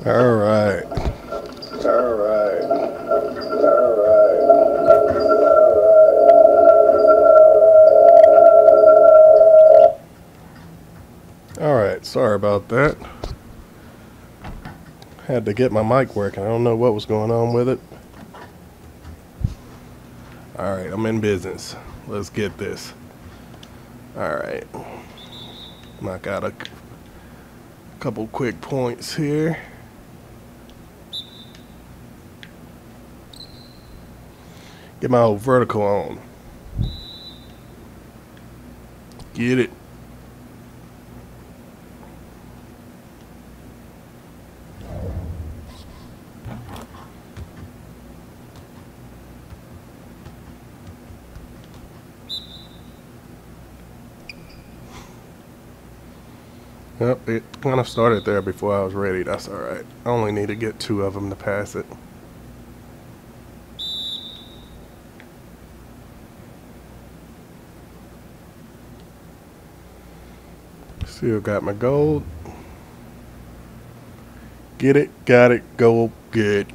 All right. All right. All right. Sorry about that. Had to get my mic working. I don't know what was going on with it. All right. I'm in business. Let's get this. All right. Knock out a couple quick points here. Get my old vertical on. Get it. Yep, it kind of started there before I was ready. That's alright. I only need to get 2 of them to pass it. Still got my gold. Get it, got it, gold, good.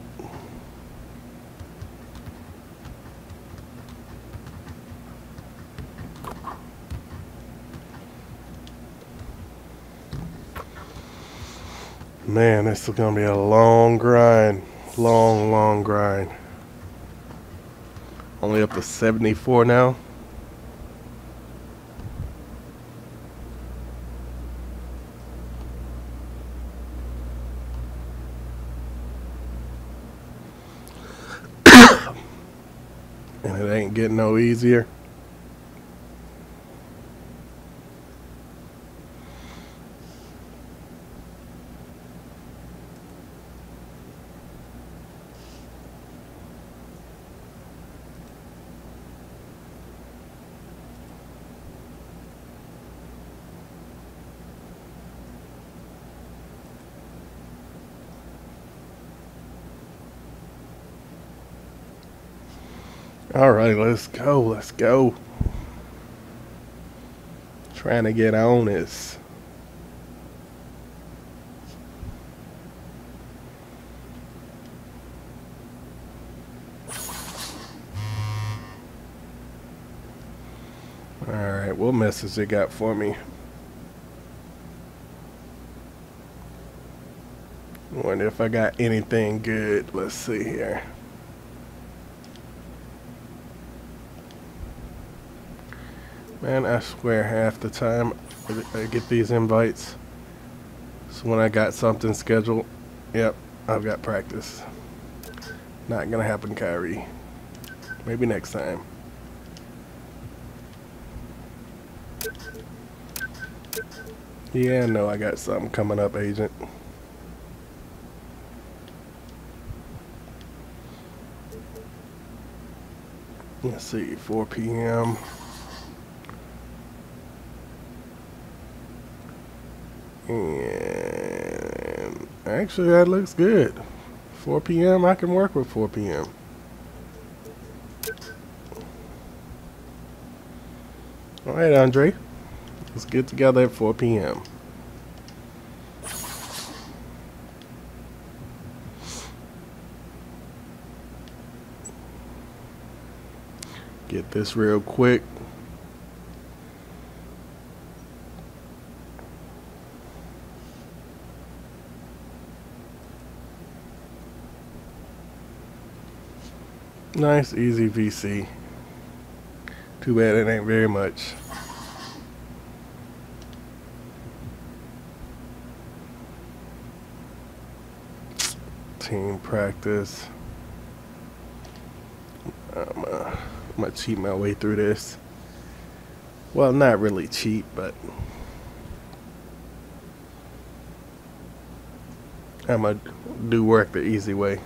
Man, this is gonna be a long grind. Long grind. Only up to 74 now. And it ain't getting no easier. Alright, let's go, let's go. Trying to get on this. Alright, what message it got for me? Wonder if I got anything good. Let's see here. Man, I swear half the time I get these invites. So when I got something scheduled, yep, I've got practice. Not gonna happen, Kyrie. Maybe next time. Yeah, no, I got something coming up, Agent. Let's see, 4 p.m. And actually, that looks good. 4 p.m. I can work with 4 p.m. All right, Andre. Let's get together at 4 p.m. Get this real quick. Nice, easy VC. Too bad it ain't very much. Team practice. I'm gonna cheat my way through this. Well, not really cheat, but I'm gonna do work the easy way.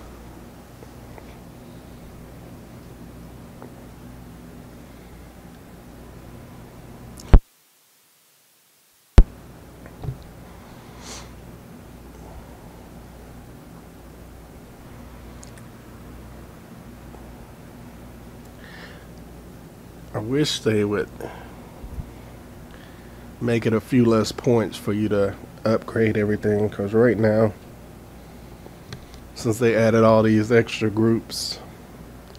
I wish they would make it a few less points for you to upgrade everything, because right now Since they added all these extra groups,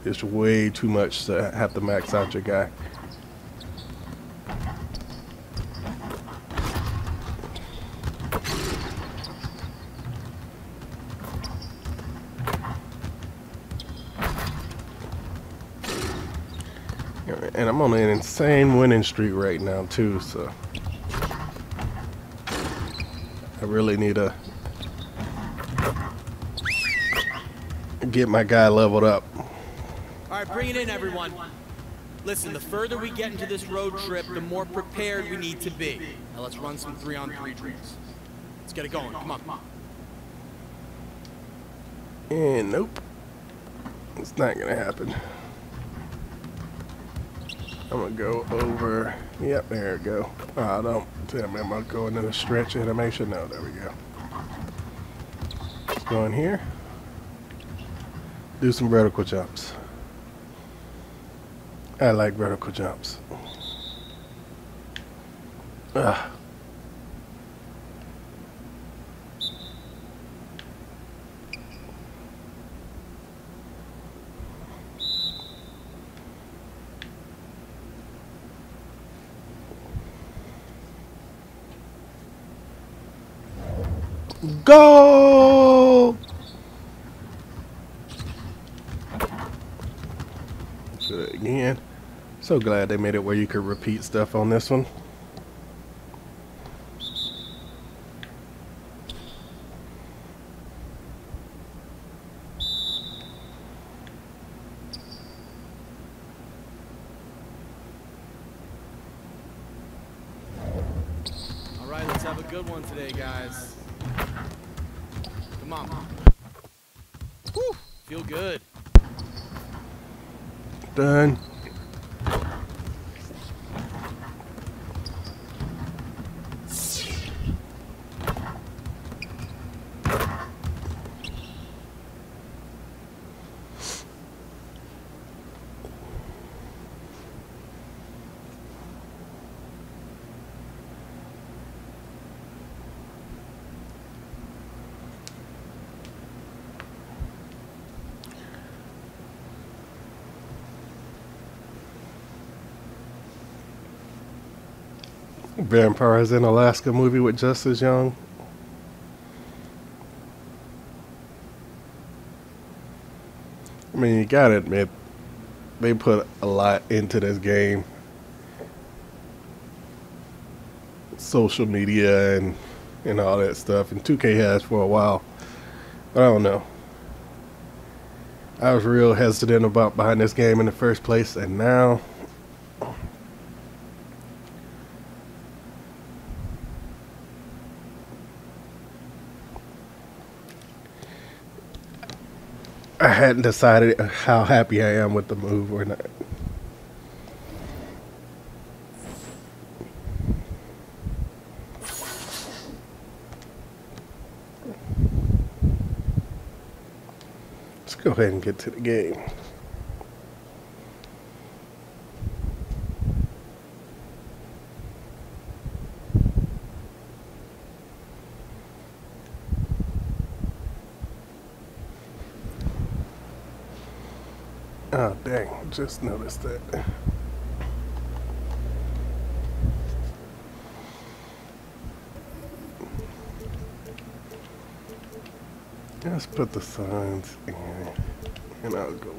it's way too much to have to max out your guy. And I'm on an insane winning streak right now too, so I really need to get my guy leveled up. Alright, bring it in, everyone. Listen, the further we get into this road trip, the more prepared we need to be. Now let's run some 3-on-3 drills. Let's get it going, come on. And nope, it's not gonna happen. I'm gonna go over, yep, there we go. Oh, don't tell me I'm gonna go into the stretch animation. No, there we go. Let's go in here. Do some vertical jumps. I like vertical jumps. Ah. Go! Do it again. So glad they made it where you could repeat stuff on this one. All right, let's have a good one today, guys. Come on. Whew, feel good. Done. Vampires in Alaska movie with Justice Young. I mean, you gotta admit, they put a lot into this game. Social media and all that stuff. And 2K has for a while. But I don't know. I was real hesitant about buying this game in the first place, and now I hadn't decided how happy I am with the move or not. Let's go ahead and get to the game. Oh, dang, just noticed that. Let's put the signs in, and I'll go.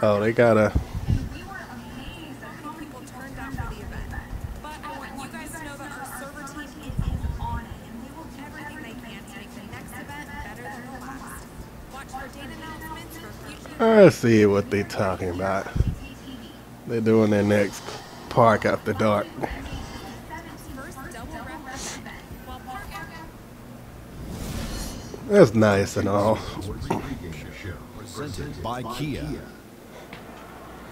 Oh, they gotta. Let's see what they're talking about. They're doing their next park after dark. That's nice and all. Presented by Kia.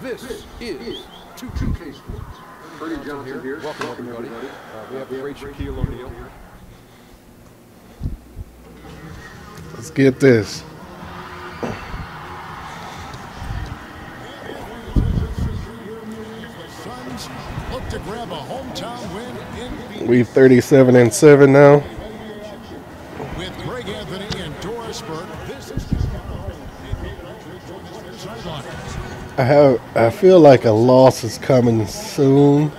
This is 2K Sports. Freddie Johnson here. Welcome everybody. We have the great Shaquille O'Neal. Let's get this. Look to grab a hometown win in We 37-7 now. with Greg Anthony and Doris Burke. This is I feel like a loss is coming soon.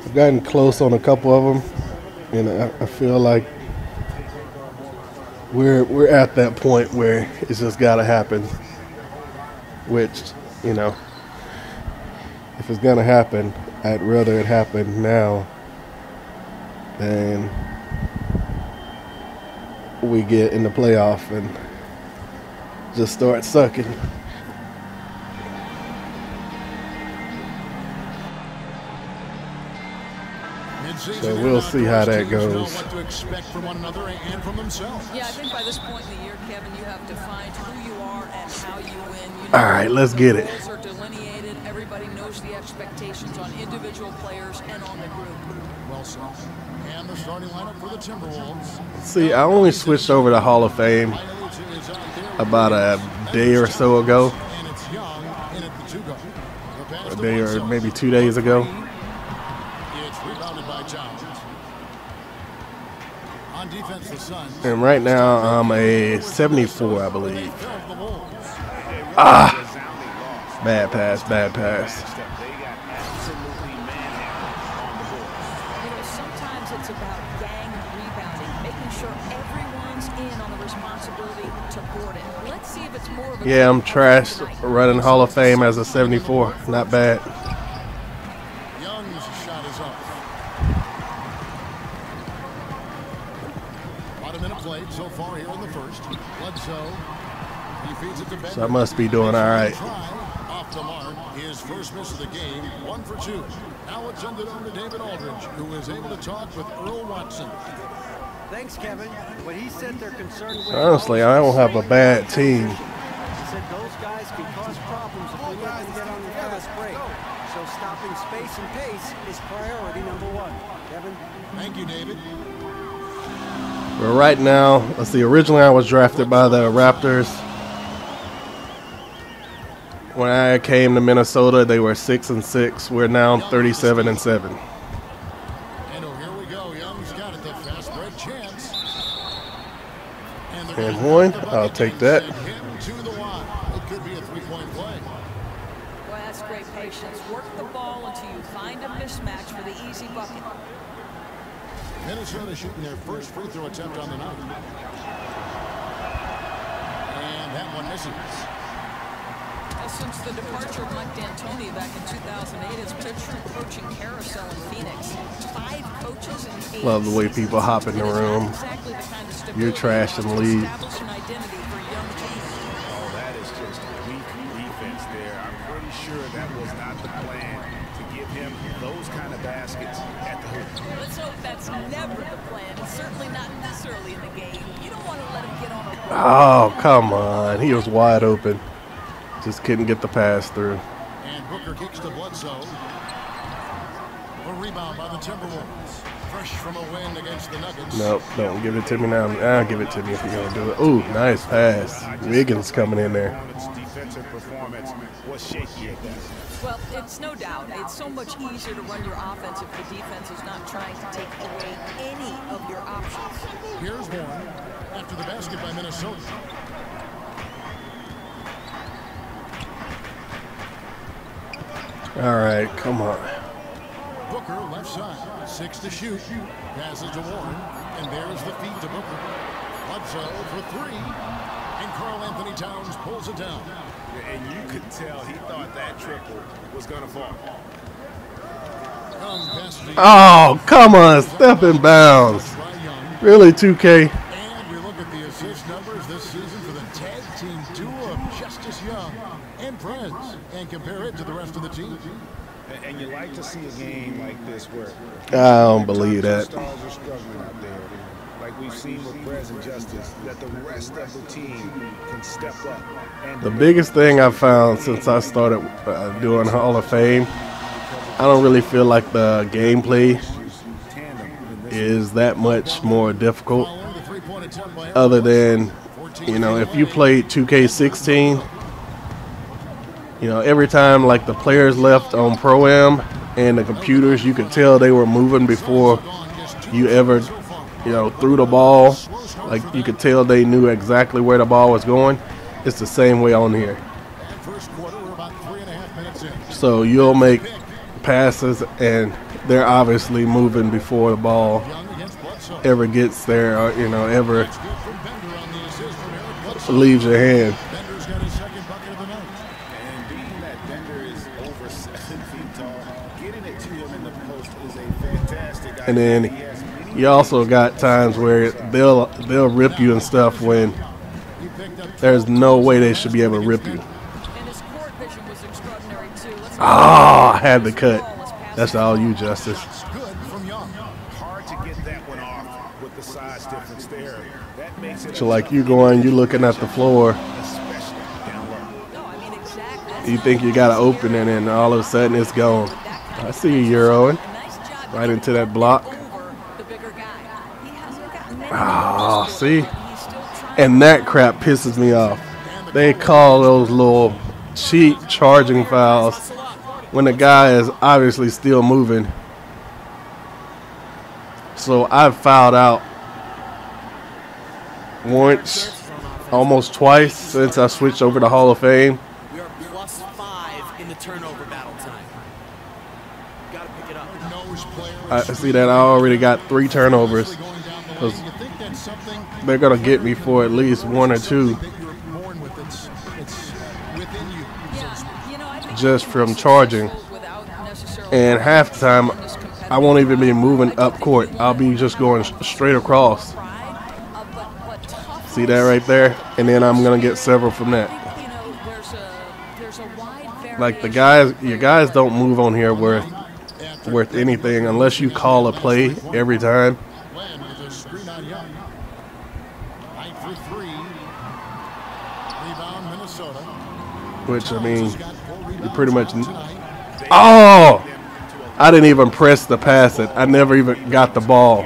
I've gotten close on a couple of them, and I feel like we're at that point where it's just got to happen. Which, you know, if it's gonna happen, I'd rather it happen now than we get in the playoff and just start sucking. So we'll see how that goes. What to expect from one another and from themselves. Yeah, I think by this point in the year, Kevin, you have defined who you are and how you win. You know, All right, let's get it. roles are delineated. Everybody knows the expectations on individual players and on the group. Well said. And the starting lineup for the Timberwolves. See, I only switched over to Hall of Fame about a day or so ago. And it's Young in at the two-guard. The pass A to day or Bledsoe. maybe 2 days ago. It's rebounded by Jones. On defense, the Suns. And right now I'm a 74, I believe. Fell to the Wolves. Bad pass, bad pass. You know, sometimes it's about gang rebounding, making sure everyone's in on the responsibility to board it. Let's see if it's more of a Yeah, I'm trashed running Hall of Fame as a 74. Not bad. Young's shot is off. About a minute played so far here in the first. Bledsoe. He feeds it to Ben. So I must be doing all right. Off the mark. His first miss of the game. 1 for 2. Now it's send it over to David Aldridge, who was able to talk with Earl Watson. Thanks, Kevin. When he said they're concerned with Honestly, I don't have a bad team. he said those guys can cause problems if we let them get on the fast break. So stopping space and pace is priority number 1. Kevin? Thank you, David. But right now, let's see, originally I was drafted by the Raptors. When I came to Minnesota, they were 6-6. We're now 37-7. And oh, here we go. Young's got it. The fast break chance. And they're And gonna one, have the I'll bucket take that. and hit to the line. It could be a three-point play. Well, that's great patience. Work the ball until you find a mismatch for the easy bucket. Minnesota shooting their first free throw attempt on the night. And that one misses. Since the departure of Mike D'Antoni back in 2008, it's picture coaching carousel in Phoenix. 5 coaches and 8 Love the way people hop in the room. Exactly the kind of stability You're trash and leave. establish an identity for young teams. Oh, that is just weak defense there. I'm pretty sure that was not the plan to give him those kind of baskets at the hoop. Let's hope that's never the plan. It's certainly not this early in the game. You don't want to let him get on a roll. Oh, come on. He was wide open. Just couldn't get the pass through. And Booker kicks to Bledsoe. A rebound by the Timberwolves. Fresh from a win against the Nuggets. Nope, don't give it to me now. I'll give it to me if you're going to do it. Ooh, nice pass. Wiggins coming in there. Its defensive performance was shaky at best. Well, it's no doubt. It's so much easier to run your offense if the defense is not trying to take away any of your options. Here's one after the basket by Minnesota. All right, come on. Booker left side, 6 to shoot. Passes to Warren, and there's the feed to Booker. Bledsoe for 3, and Karl Anthony Towns pulls it down. And you could tell he thought that triple was going to fall. Young passes to Oh, come on. Step in bounds. by Young. Really, 2K? And we look at the assist numbers this season for the tag team duo of Justice Young and Prez, and compare it to the rest of the team. And you like to see a game like this where I don't believe that. stars are struggling out there. Like we've seen with Prez and Justice, that the rest of the team can step up. And The biggest thing I've found since I started doing Hall of Fame, I don't really feel like the gameplay is that much more difficult. Other than, you know, if you played 2K16, you know, every time like the players left on Pro-Am and the computers, you could tell they were moving before you ever, you know, threw the ball. Like you could tell they knew exactly where the ball was going. It's the same way on here. So you'll make passes and they're obviously moving before the ball ever gets there, or, you know, ever leaves your hand. And being that Bender is over 7 feet tall, getting it to him in the post is a fantastic idea. And then you also got times where they'll rip you and stuff when there's no way they should be able to rip you. Oh, I had to cut. That's all you, Justice. Hard to get that one off with the size difference there. That makes it So like you looking at the floor, especially down low. you think you got to open it, and all of a sudden it's gone. I see you Euroing right into that block. Ah, see? And that crap pisses me off. They call those little cheap charging fouls when the guy is obviously still moving. So I've fouled out once, almost twice since I switched over to Hall of Fame. We are +5 in the turnover battle tonight. Gotta pick it up. I see that I already got 3 turnovers. 'Cause they're going to get me for at least 1 or 2 just from charging. And half the time, I won't even be moving up court. I'll be just going straight across. See that right there? And then I'm going to get several from that. Like the guys, your guys don't move on here worth anything unless you call a play every time. Which, I mean, you pretty much... Oh! I didn't even press the pass it. I never even got the ball.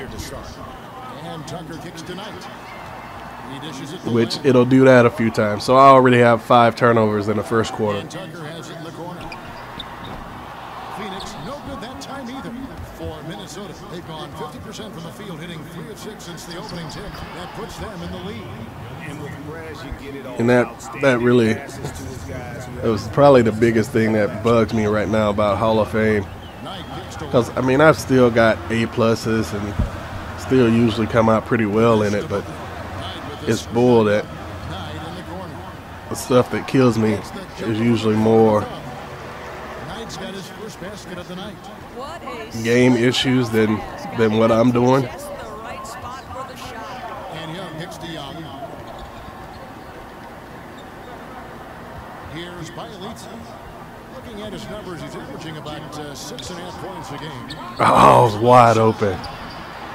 Which it'll do that a few times. So I already have 5 turnovers in the first quarter. Phoenix, no good that time either. For Minnesota, they've gone 50% from the field, hitting 3 of 6 since the opening tip. That puts them in the lead. And that really, it was probably the biggest thing that bugs me right now about Hall of Fame. Because, I mean, I've still got A+s and still usually come out pretty well in it, but it's bull that the stuff that kills me is usually more game issues than what I'm doing. Looking at his numbers, he's averaging about 6.5 points a game. Oh, it's wide open.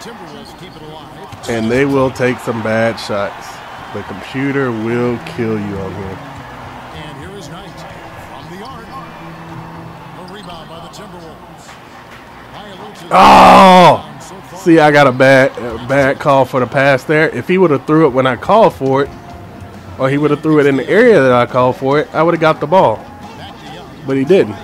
Timberwolves keep it alive. And they will take some bad shots. The computer will kill you on here. And here is Knight from the arc. A rebound by the Timberwolves. Oh! See, I got a bad call for the pass there. If he would have threw it when I called for it, or he would have threw it in the area that I called for it, I would have got the ball. But he didn't.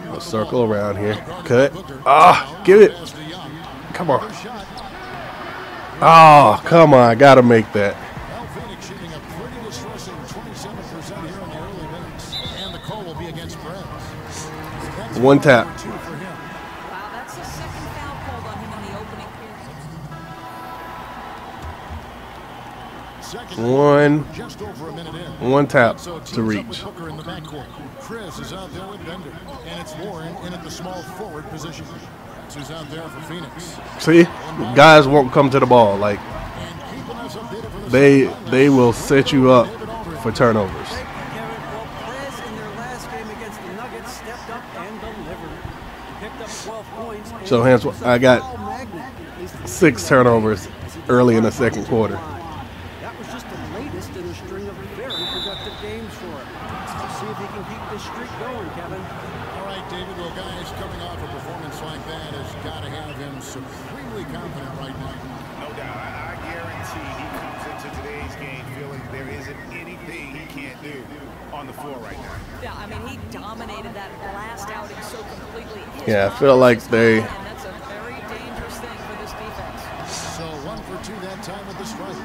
We'll circle around here. Cut. Ah, give it. Come on. Oh, come on. I got to make that. One tap. One tap to reach. Chris is out there with Bender, and it's Warren in at the small forward position. answers out there for Phoenix. See, guys won't come to the ball. Like they will set you up for turnovers. Well, Perez in their last game against the Nuggets stepped up and delivered. He picked up 12 points. So hence I got 6 turnovers early in the second quarter. That was just the latest in a string of very productive games for him. Let's see if he can keep this streak going, Kevin. All right, David. Well, guys, coming off a performance like that has got to have him supremely confident right now. No doubt. I guarantee he comes into today's game feeling there isn't anything he can't do on the floor right now. Yeah, I mean, he dominated that last outing so completely. Yeah, I feel like they. And that's a very dangerous thing for this defense. So 1 for 2 that time at the strike.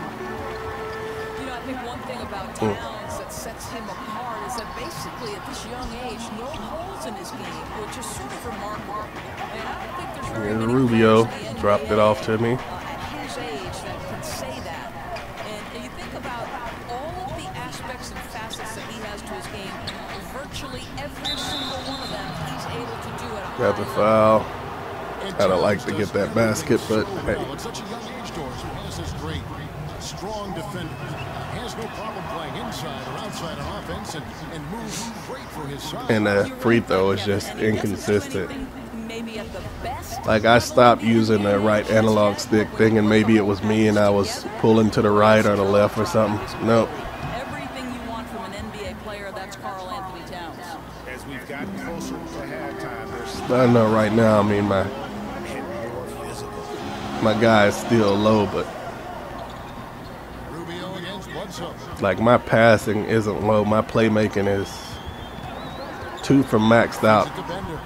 You know, I think one thing about Towns that sets him apart is that basically at this young age, no holes in his game, which is sort of remarkable. And I don't think there's very many Rubio players in the dropped it NBA, off to me. at his age that can say that. And you think about all of the aspects and facets that he has to his game, virtually every single one of them he's able to do it. Got the foul. I'd like to get that basket, but hey. At such a young age, Doris, Wallace is great. Strong defender. Has no problem playing inside or outside on offense and moves great for his size. And the free throw is just And he doesn't do inconsistent. anything maybe at the best. Like I stopped using the right analog stick thing, and maybe it was me and I was pulling to the right or the left or something. Nope. Everything you want from an NBA player, that's Karl Anthony Towns. As we've gotten closer to halftime, there's I know right now, I mean, my guy is still low, but Rubio against Bledsoe. like my passing isn't low. My playmaking is 2 from maxed out To Bender.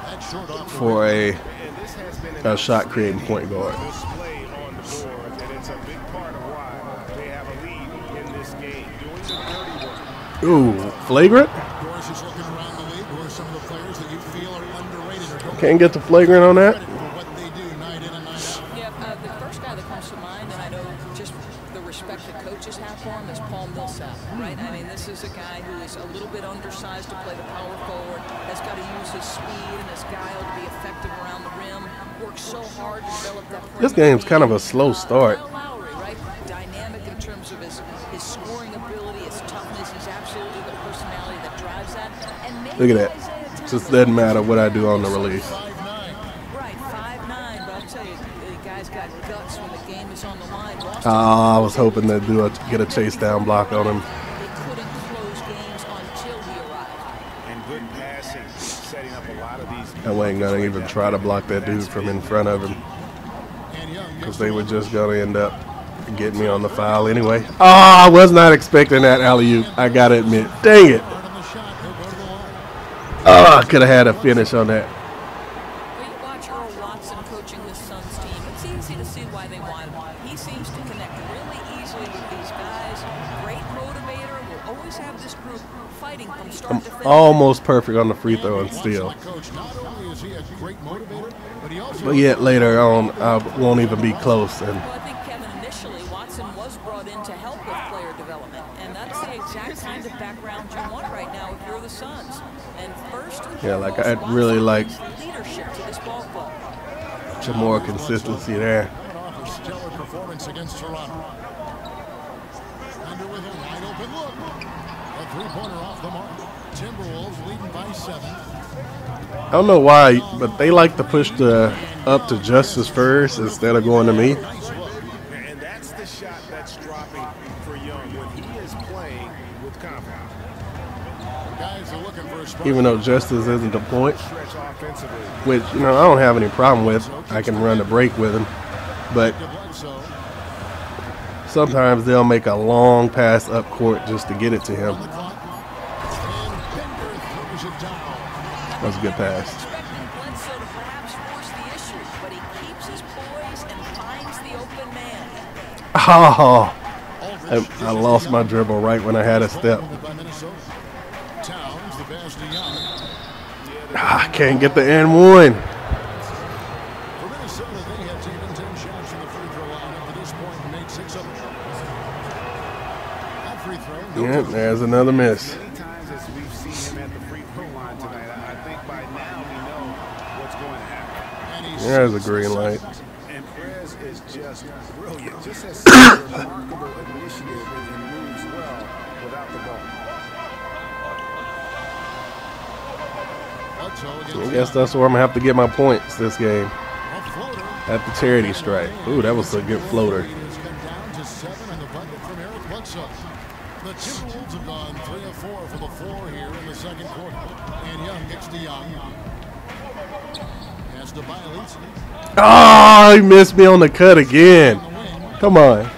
That's short off the for and this has been a shot creating point guard. display on the board, and it's a big part of why they have a lead in this game. Doing the dirty work. Ooh, flagrant? Doris is looking around the league. Who are some of the players that you feel are underrated or don't Can't get the flagrant on that? credit for what they do night in and night out? Yeah, the first guy that comes to mind, and I know just the respect that coaches have for him, is Paul Millsap, right? I mean, this is a guy who is a little bit undersized to play the power forward, has got to use his speed and his guile to be effective around the rim, works so hard to develop that This game's kind of a slow start. Kyle Lowry, right? Dynamic in terms of his scoring ability, his toughness. He's absolutely the personality that drives that. And maybe Look at that. Just doesn't matter what I do on the release. 5'9". Right, 5'9", but I'll tell you, the guy's got guts when the game is on the line. I was hoping to get a chase down block on him. They couldn't close games until he arrived. And good passing, setting up a lot of these. I wasn't going to even try to block that dude from in front of him And Young because they were just going to end up getting me on the foul anyway. Oh, I was not expecting that alley-oop. I got to admit. Dang it. hard on the shot. He'll go to the line. Oh, I could have had a finish on that. When you watch Earl Watson coaching this Suns team, it's easy to see why they want him. He seems to connect really easily with these guys. Great motivator. Will always have this group fighting from start to finish. Almost perfect on the free throw and steal. Coach, not only is he a great motivator, but he also But yet later on, I won't even be close. And Well, I think, Kevin, initially Watson was brought in to help with player development, and that's the exact kind of background you want right now if you're the Suns. And first and yeah, like foremost, I'd really like Watson's leadership to this ball club. some more consistency there. coming off a stellar performance against Toronto. Under with a wide open look. A three-pointer off the mark. Timberwolves leading by 7. I don't know why, but they like to push the up to Justice first instead of going to me. Nice look. And that's the shot that's dropping for Young when he is playing with confidence. Guys are looking for a spot. Even though Justice isn't the point, Stretch offensively. which, you know, I don't have any problem with. I can run the break with him. But To Bledsoe. sometimes they'll make a long pass up court just to get it to him. On the clock. And Bender throws it down. That was a good pass. Expecting Bledsoe to perhaps force the issue, but he keeps his poise and finds the open man. Oh, I lost my dribble right when I had a step. By Minnesota. Towns, the pass to Young. I can't get the and one. For Minnesota, they have taken 10 shots from the free throw line up to this point and made 6 of them. That free throw. Yeah, there's another miss. Many times as we've seen him at the free throw line tonight, I think by now we know what's going to happen. There's a green light. And Perez is just brilliant. Just has such a remarkable initiative and moves well without the ball. I guess that's where I'm going to have to get my points this game. At the charity stripe. Ooh, that was a good floater. The Timberwolves have gone 3 of 4 for the floor here in the second quarter. And Young gets to Young. Has to Biles. Oh, he missed me on the cut again. Come on.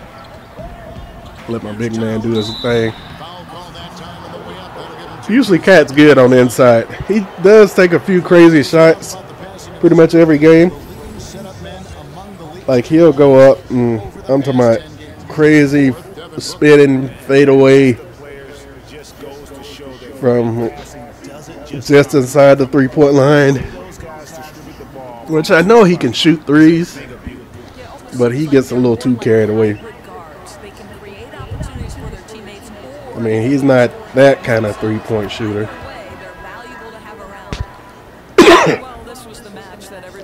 Let my big man do his thing. Usually Cat's good on the inside. He does take a few crazy shots pretty much every game. Like he'll go up and I'm talking about crazy spinning fadeaway from just inside the three-point line, which I know he can shoot threes, but he gets a little too carried away. I mean, he's not that kind of three-point shooter.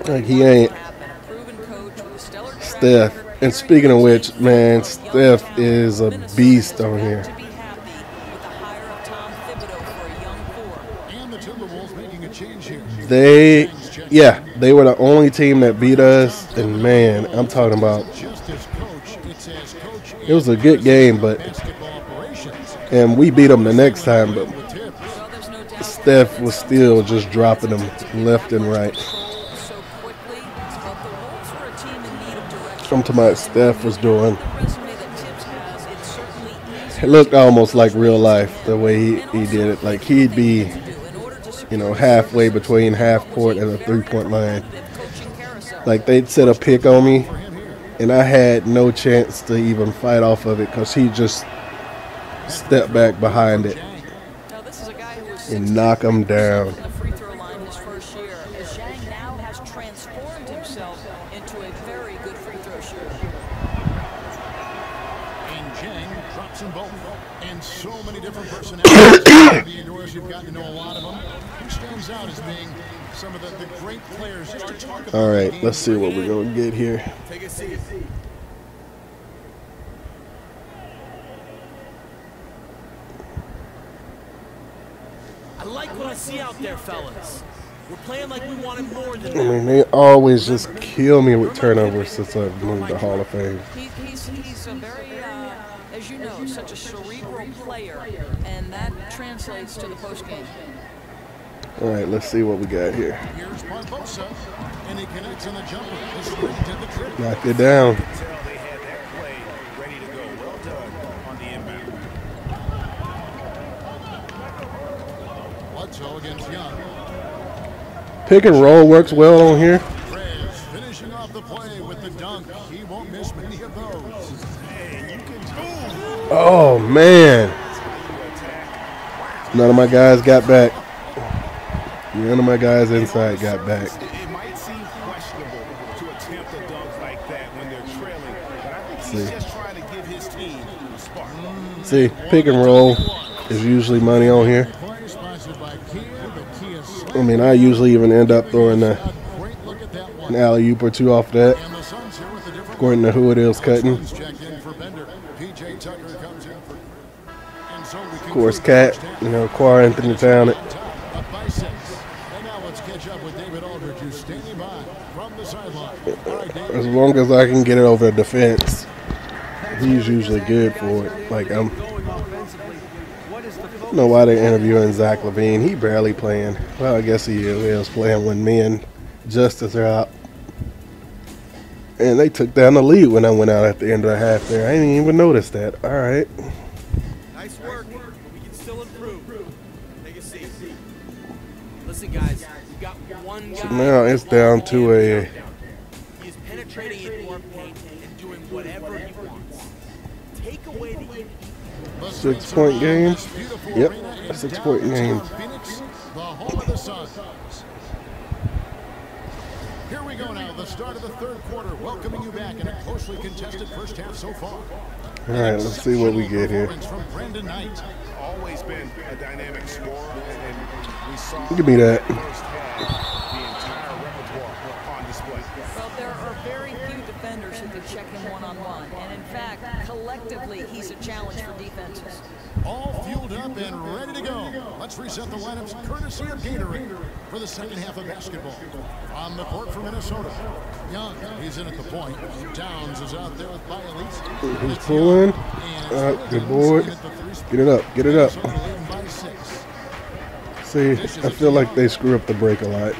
Like he ain't Steph. And speaking of which, man, Steph is a beast on here. They were the only team that beat us, and man, I'm talking about. It was a good game, and we beat them the next time, but Steph was still just dropping them left and right. I'm talking about Steph was doing. It looked almost like real life the way he did it. Like he'd be, halfway between half court and the three-point line. Like they'd set a pick on me, and I had no chance to even fight off of it because he just stepped back behind it and knock him down. And so many different personalities. You've gotten to know a lot of them. Who stands out as being some of the great players? Just to talk about. All right, let's see what we're going to get here. Take a seat. I like what I see out there, fellas. We're playing like we wanted more than that. I mean, they always just kill me with turnovers since I've moved to Hall of Fame. He's a very, as you know, such a cerebral player, and that translates to the postgame. All right, let's see what we got here. Here's Barbosa, and he connects on the jumper. Knocked it down. They had that play ready to go. Well done on the inbound. Bledsoe against Young. Pick and roll works well on here. Perez finishing off the play with the dunk. He won't miss many of those. Oh, man. None of my guys got back. None of my guys inside got back. It might seem questionable to attempt a dunk like that when they're trailing, but I think he's just trying to give his team a spark. See, pick and roll is usually money on here. I mean, I usually even end up throwing an alley-oop or two off that, according to who it is cutting. Of course, Cat, Quar Anthony Town. As long as I can get it over the defense, he's usually good for it. Like, I don't know why they're interviewing Zach LaVine. He barely playing. Well, I guess he is playing when me and Justice are out. And they took down the lead when I went out at the end of the half there. I didn't even notice that. All right. Nice work. We can still improve. Take a seat. Listen, guys, we got one guy. So now it's down to a He's penetrating into our paint and doing whatever he wants. Take away the 6-point game. Yep, a 6-point game. The home of the Suns. Here we go now, the start of the third quarter, welcoming you back in a closely contested first half so far. All right, let's see what we get here. Always been a dynamic scorer, and we saw Give me that. the entire repertoire on on display. Well, there are very few defenders who can check him one-on-one, and in fact, collectively, he's a challenge for defenses. All fueled up and ready to go. Let's reset the lineups courtesy of Gatorade for the second half of basketball. On the court for Minnesota, Young, he's in at the point. Downs is out there with Bialese. He's pulling. Good board. Get it up. Get it up. See, I feel like they screw up the break a lot.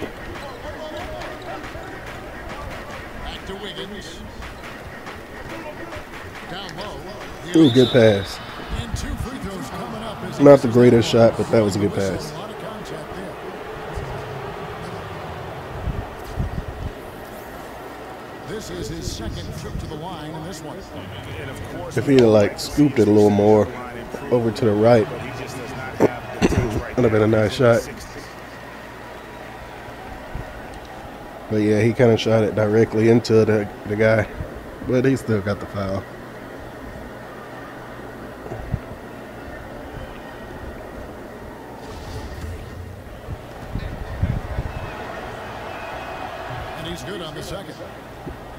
Back to Wiggins. Down low. Ooh, good pass. And 2 free throws coming up. Not the greatest shot, but that was a good pass. A lot of contact there. This is his second trip to the line in this one. And of course, If he'd have like scooped it a little more over to the right, but he just does not have the touch right would have been a nice shot. But yeah, he kind of shot it directly into the guy, but he still got the foul. And he's good on the second.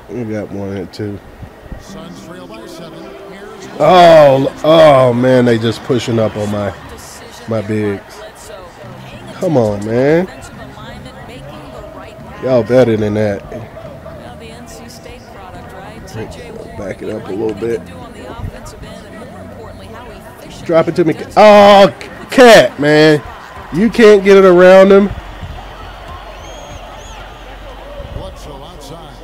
We got one and two. Suns trail by 7. Here's Oh man, they just pushing up on my bigs. Come on, man. Y'all better than that. Well, the NC State product, right? TJ Warren, Back it up a you little like what he bit. can do on the offensive end, and more importantly, how efficient Drop it to me. he is. Oh, Cat, man. You can't get it around him. Bledsoe outside.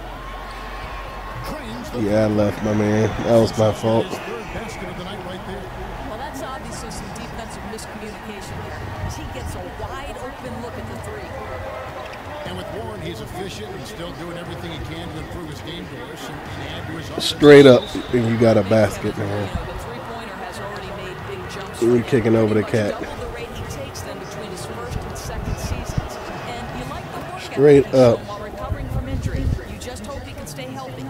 Cranes the Yeah, I left my man. That was my fault. his third basket of the night right there. Well, that's obviously some defensive miscommunication there, as he gets a wide open look at the three. And with Warren, he's efficient and still doing everything he can to improve his game doors and add to his offense. Straight up, and you got a basket, You man. know, the three-pointer has already made big jumps. We for him. kicking over the Pretty Cat. much double the rate he takes them between his first and second seasons. And you like the work ethic Straight he's shown up. while recovering from injury. You just hope he can stay healthy.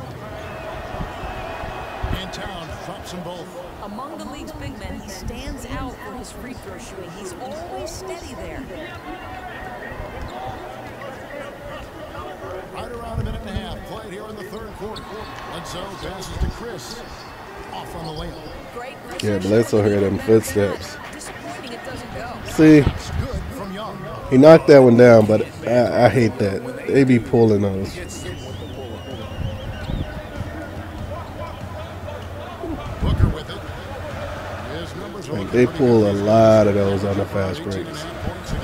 And Towns drops them both. Among the league's big men, he stands out for his free throw shooting. He's always steady there. Right around a minute and a half played here in the third quarter. Bledsoe passes to Chris. Off on the layup. Great Yeah, precision. Bledsoe heard them footsteps. Disappointing it doesn't go. See, It's good from Young. he knocked that one down, but I hate that. They be pulling those. Booker with it. His numbers are Like, looking they pretty pull good. a lot of those on the fast 18.5 breaks. points a game.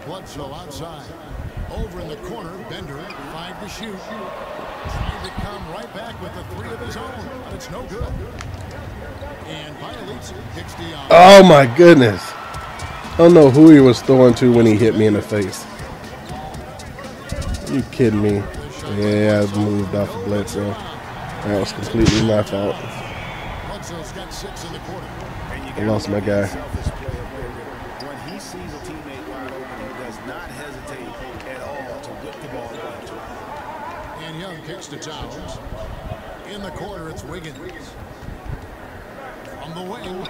Bledsoe outside. Over in the corner, Bender, 5 to shoot. Trying to come right back with the 3 of his own, but it's no good. And Bialese kicks the Oh my goodness. I don't know who he was throwing to when he hit me in the face. You kidding me? Yeah, I moved off of Bledsoe. That was completely my fault. Bledsoe's got 6 in the quarter. I lost my guy. When he sees a teammate wide open, he does not hesitate at all to whip the ball back to him. And Young kicks to Towns. In the corner, it's Wiggins. On the wing.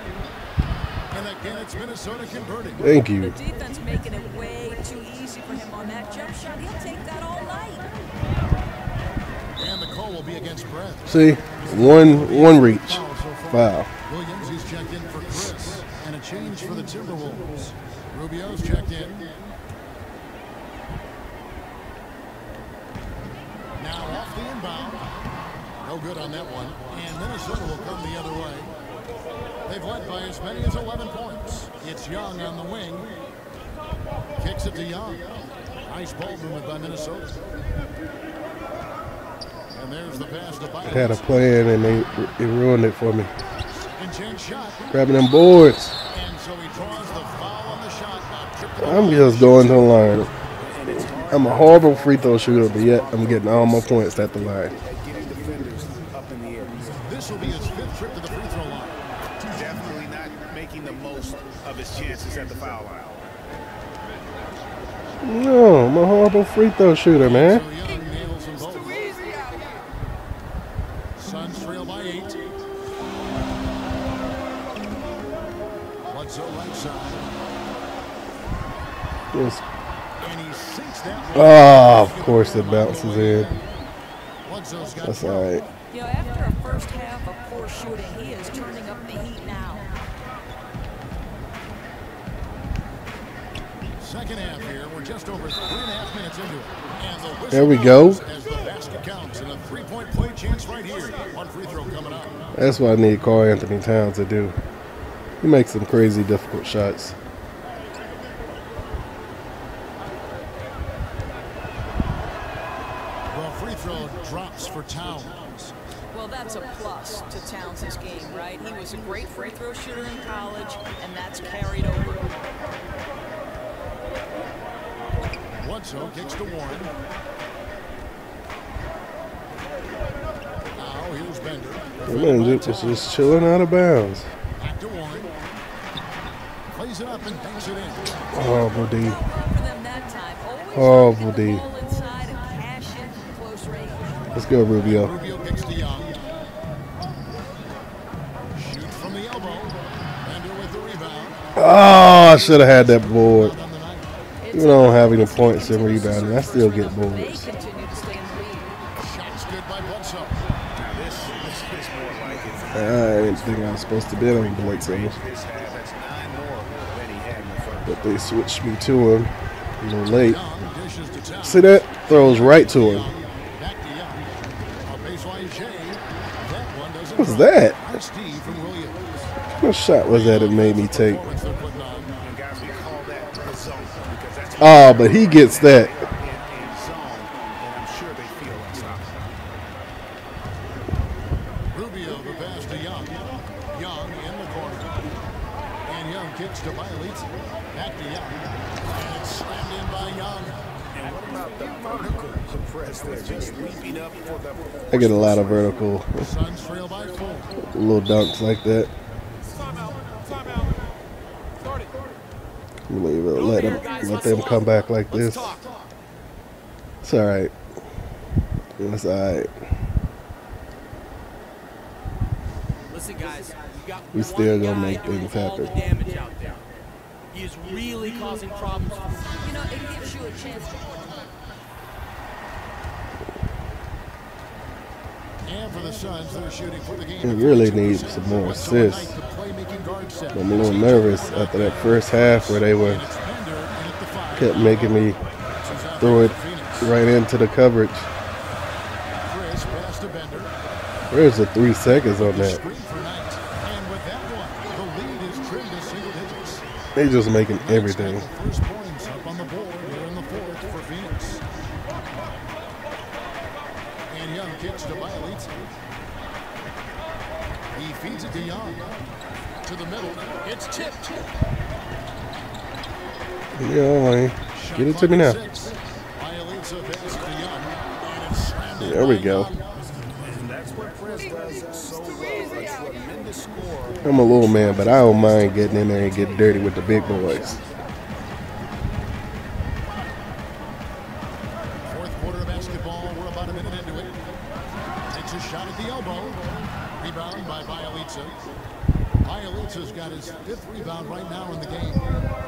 And again, it's Minnesota converting. Thank The you. defense making it way too easy for him on that jump shot. He'll take that all night. And the call will be against Brett. See, one reach. Foul. Williams, he's checked in for Chris. And a change for the Timberwolves. Rubio's checked in. Now off the inbound. No good on that one. And Minnesota will come the other way. They've led by as many as 11 points. It's Young on the wing. Kicks it to Young. Nice ball movement by Minnesota. And there's the pass to I had a Bialese. plan and they ruined it for me. Second chance shot. Grabbing them boards. And so he draws the foul on the shot. Now tripped I'm just going to the line. I'm a horrible free throw shooter, but yet I'm getting all my points at the line. At getting defenders up in the air. This will be his 5th trip to the free throw line. Definitely not making the most of his chances at the foul line. No, I'm a horrible free throw shooter, So man. Young nails them both. Suns trail by 8. Bledsoe right side. Just And he sinks that. Oh, of course it bounces in. That's all right. You know, after a first half of poor shooting, he is turning up the heat now. Second half here, we're just over 3.5 minutes into it. And the whistle There we go. as the basket counts and a three-point play chance right here. One free throw coming up. That's what I need Karl Anthony Towns to do. He makes some crazy difficult shots. The free throw drops for Towns. Well, that's a plus to Towns' game, right? He was a great free throw shooter in college, and that's carried over. Bledsoe kicks to Warren. Now here's Bender. Man, just chilling out of bounds. Back to Warren. Plays it up and banks it in. Horrible D. For them that time. Always Horrible D. ball inside and cash in from close range. Let's go, Rubio. Rubio kicks to Young. Shoots from the elbow. Bender with the rebound. Oh, I should have had that board. Even though I don't have any points in rebounding, I still get They boards. continue to stay in the lead. Shots good by Bledsoe. Now this is more like it. I didn't think I was supposed to bet on Bledsoe, This half, that's 9 more than he had in the first. but they switched me to him a little late. Young dishes to Towns. See that? Throws right to him. Back to Young. A baseline J. That one doesn't What's drop. that? Nice D from Williams. What shot was that it made me take? Performance they're putting on. And guys, we call that the zone because that's Oh, but he gets that. in zone, and I'm sure they feel unstoppable. Rubio the pass to Young. Young in the corner. And Young kicks to Bielitz. Back to Young. And it's slammed in by Young. And what about the vertical press there? Just leaping up for the... I get a lot of vertical Suns trail by 4. little dunks like that. Let them come back like this. It's all right. It's all right. Listen, guys, you got We still one gonna guy make doing things all the happen. damage out there. He is really causing problems. You know, it gives you a chance to... And for the Suns, they're shooting for the game. We really need some more assists. I'm a little nervous after that first half where they were kept making me throw it right into the coverage. Where's the 3 seconds on that? They just making everything. First points up on the board here in the fourth for Phoenix. And Young kicks to Bielitz. He feeds it to Young. To the middle. It's tipped. Yeah, man. Get it to me now. Bielitz a pass to Young. And it's slammed in There we by go. Young. And that's what press does so well. A tremendous score. I'm a little man, but I don't mind getting in there and getting dirty with the big boys. Fourth quarter of basketball. We're about a minute into it. Takes a shot at the elbow. Rebound by Bielitz. Bielitz got his 5th rebound right now in the game.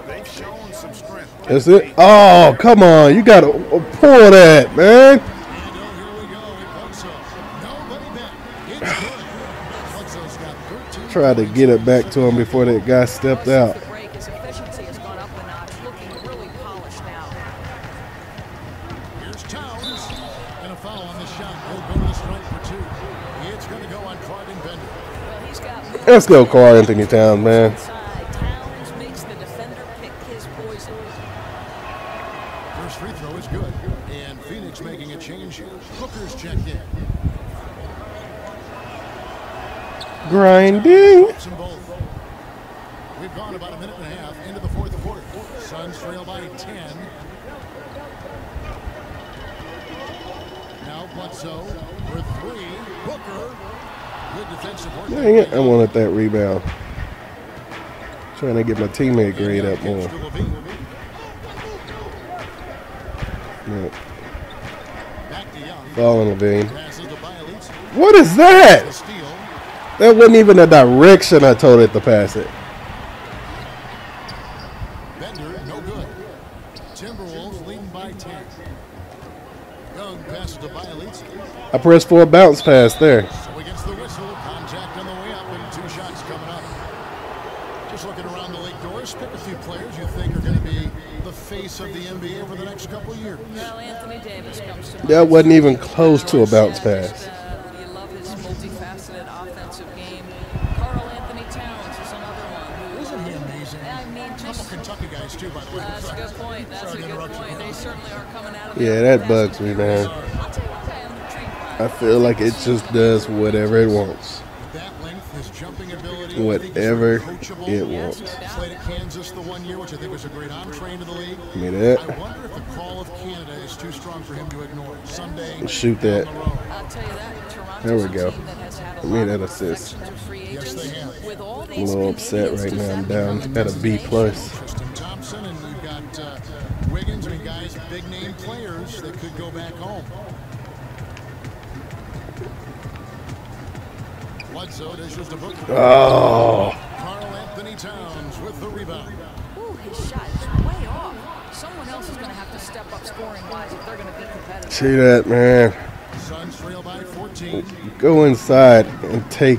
They've shown some strength. That's it. Oh, come on. You got to pull that, man. And here we go. Bledsoe. Nobody back. It's good. Bledsoe's got 13. Tried to get it back to him before that guy stepped out. The break, his efficiency has gone up a notch, looking really polished now. Here's Towns. And a foul on the shot. He'll go to the strike for 2. It's going to go on Carden Bender. Well, he's got Let's go, Karl Anthony Towns, man. inside. Towns makes the defender pick his poison. First free throw is good. And Phoenix making a change here. Hooker's checked in. Grinding. Drops them both. We've gone about a minute and a half into the fourth quarter. Suns trail by 10. Now Bledsoe for 3. Booker. Good defensive work. Dang it. I wanted that rebound. Trying to get my teammate grade up more. Yeah. Back to Young. Falling, Levine. Passes to Bielitz. What is that? The steal. That wasn't even the direction I told it to pass it. Bender, no good. Timberwolves Timberwolves leading by 10. Young passes to Bielitsa. I pressed for a bounce pass there. So he gets the whistle. Contact on the way up and 2 shots coming up. Just looking around the league doors, pick a few players you think are going to be the face of the NBA for the next couple of years. Well, Anthony Davis comes to mind. That wasn't even close to a bounce pass. You love his multifaceted offensive game. Carl Anthony Towns is another one. Isn't he amazing? I mean, A couple just Kentucky guys too, by the way. that's a good point. That's a Sorry to good interrupt you. point. They certainly are coming out of Yeah, that bugs me, man. I'll tell you what, I'm intrigued by. I feel like it just does whatever it wants. That length, his jumping ability, Whatever I think he's very it coachable. wants. Played at Kansas the 1 year, which I think was a great entree into the league. Give me that. I wonder if the call of Canada is too strong for him to ignore. Someday, Shoot that. down the road. I'll tell you that. Toronto's There we a go. team that has had a Give me lot that of assist. defections of free Yes, agents. they have. With all I'm a these little upset Canadians, right now. does I'm that down become at a B plus. Tristan Thompson, and you've got Wiggins. I mean, guys, big name players that could go back home. Bledsoe dishes to Booker. Oh, Carl Anthony Towns with the rebound. Ooh, his shot is way off. Someone else is going to have to step up scoring-wise if they're going to be competitive. see that, man. Suns trail by 14. Go inside and take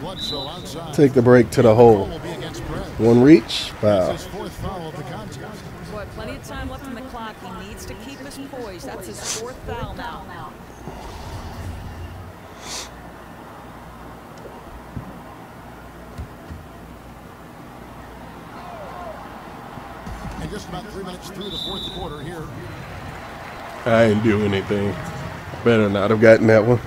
Bledsoe outside. the break to the hole. Will be against Brett. One reach, foul. His 4th foul of the contest. Boy, plenty of time left in the clock. He needs to keep his poise. That's his 4th foul now. And just about 3 minutes through the 4th quarter here. I didn't do anything. Better not have gotten that one.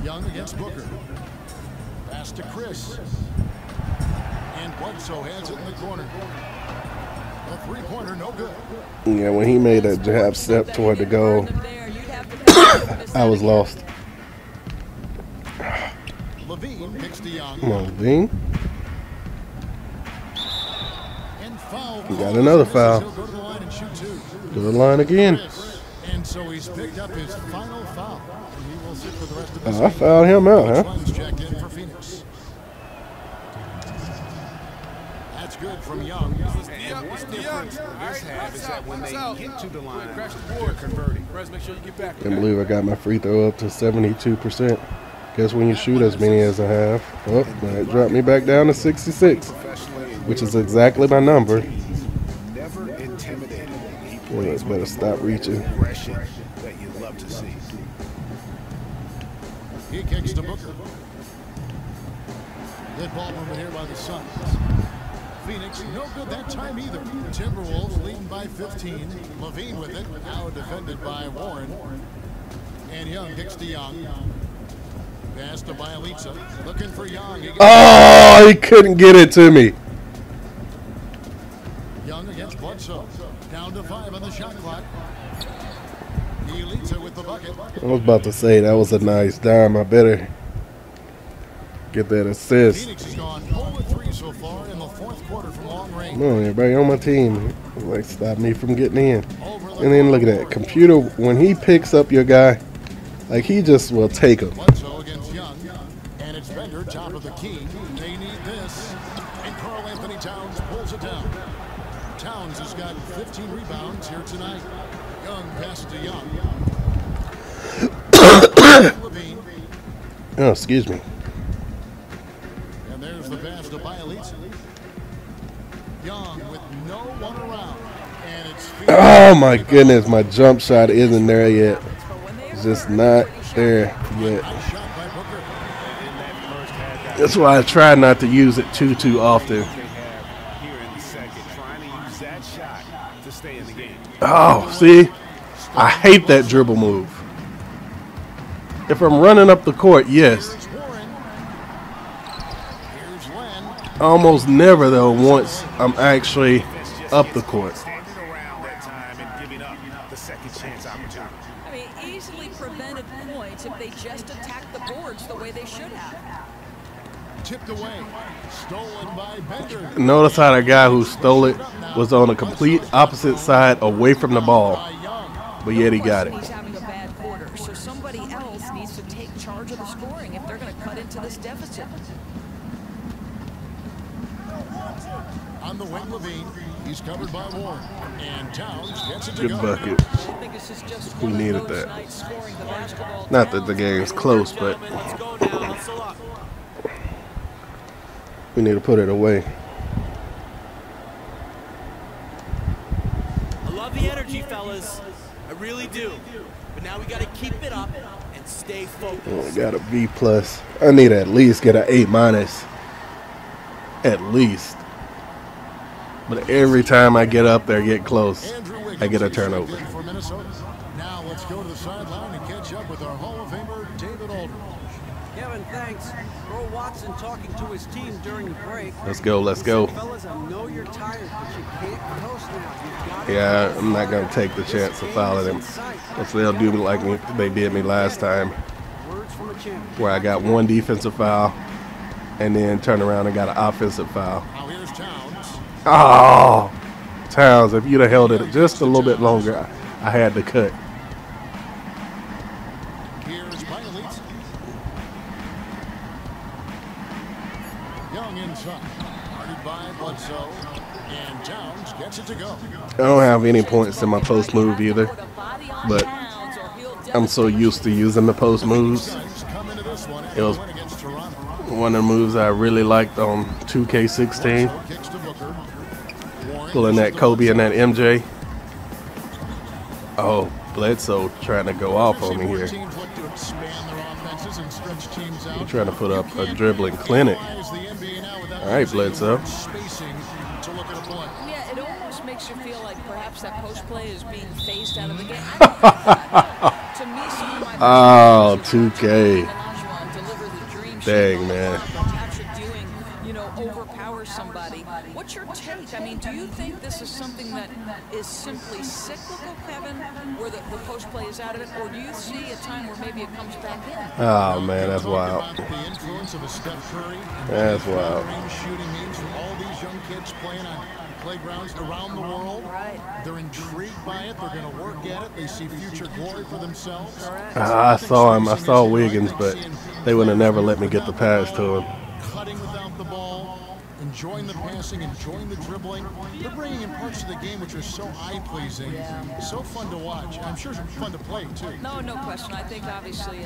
Young against Booker. Pass to Chris. And Bledsoe hands it in the corner. A 3-pointer, no good. Yeah, when he made that jab step toward the goal, I was lost. Levine picks to Young. Come on, Dean. And foul. We got another foul. He'll go to the line and shoot 2. To the line again. Chris. And so he's picked up his final foul. And he will sit for the rest of the Oh, I fouled him out, huh? One's checked in for Phoenix. That's good from Young. And what's different this half is that when they get to the line, they're converting. Make sure you get back. Can't believe I got my free throw up to 72%. Guess when you shoot as many as I have, oh, that dropped me back down to 66, which is exactly my number. Never intimidated. He Yeah, plays better stop reaching. aggression that you love to see. He kicks to Booker. Good ball movement here by the Suns. Phoenix, no good that time either. Timberwolves leading by 15. Levine with it, now defended by Warren. And Young kicks to Young. Pass to Bielitsa, looking for Young. Oh, he couldn't get it to me. Young against Bledsoe. Down to 5 on the shot clock. Bielitsa with the bucket. I was about to say that was a nice dime. I better get that assist. Phoenix has gone 0-3 so far in the 4th quarter from long range. Come on, everybody on my team. Like, stop me from getting in. And then look at that. Computer, when he picks up your guy, like, he just will take him. Bledsoe against Young. And it's Bender, top of the key. They need this. And Carl Anthony Towns pulls it down. Towns has got 15 rebounds here tonight. Young passes to Young. Levine. Oh, excuse me. And there's the pass to Bielitsa. Young with no one around. And it's Oh, my goodness. My jump shot isn't there yet. It's just not there yet. nice shot by Booker. That's why I try not to use it too often. They have here in the second, trying to use that shot to stay in the game. Oh, see? I hate that dribble move. If I'm running up the court, yes. Here's Warren. Here's Len. Almost never, though, once I'm actually up the court. Standing around that time and giving up the second chance opportunity. I mean, easily prevented points if they just attacked the boards the way they should have. Tipped away. Stolen by Bender. Notice how the guy who stole it was on a complete opposite side away from the ball, By Young. but yet he got it. He's having a bad quarter. quarter, so somebody else needs to take charge of the scoring if they're going to cut into this deficit. On the wing, Levine. He's covered by Warren. And Towns gets it to Good go. bucket. We needed that. Not that the game's close, but we need to put it away. I love the energy, fellas. I really do. But now we got to keep it up and stay focused. I got a B+. I need to at least get an A-. At least. But every time I get up there, get close, I get a turnover. For Minnesota. Now let's go to the sideline and catch up with our Hall of Famer, David Aldridge. Kevin, thanks. Earl Watson talking to his team during the break. Let's go, let's go. Fellas, I know you're tired, but you can't coast now. You've got to Yeah, I'm not going to take the chance of fouling them. Because they'll do me like they did me last time, Words from a champion. where I got one defensive foul and then turn around and got an offensive foul. Now here's Towns. Oh, Towns, if you'd have held it just a little bit longer, I had to cut. Here's Pilate. Young inside. Guarded by Bledsoe. And Towns gets it to go. I don't have any points in my post move either, but I'm so used to using the post moves. Come into this one. It was Win against Toronto. one of the moves I really liked on 2K16. Kicks to Booker. Warren. Pulling that Kobe and that MJ. Oh, Bledsoe trying to go off on me here. Teams look to expand their offenses and stretch teams out. He's trying to put up a dribbling clinic. All right, Bledsoe. Spacing to look at a play. Yeah, it almost makes you feel like perhaps that post play is being phased out of the game. To me, some of my Oh, 2K. deliver the dream Dang, man. Patrick doing, overpower somebody. What's your take? I mean, do you think this is something that is simply cyclical, Kevin, where the post play is out of it, or do you see a time where maybe it comes back in? Oh, man, that's wild. The influence of a Steph Curry. That's wild. Range shooting means for all these young kids playing on playgrounds around the world. Right. They're intrigued by it. They're going to work at it. They see future glory for themselves. I saw him. I saw Wiggins, but they would have never let me get the pass to him. Cutting without the ball, enjoying the passing, enjoying the dribbling. They're bringing in parts of the game which are so eye-pleasing, so fun to watch. I'm sure it's fun to play, too. No question. I think obviously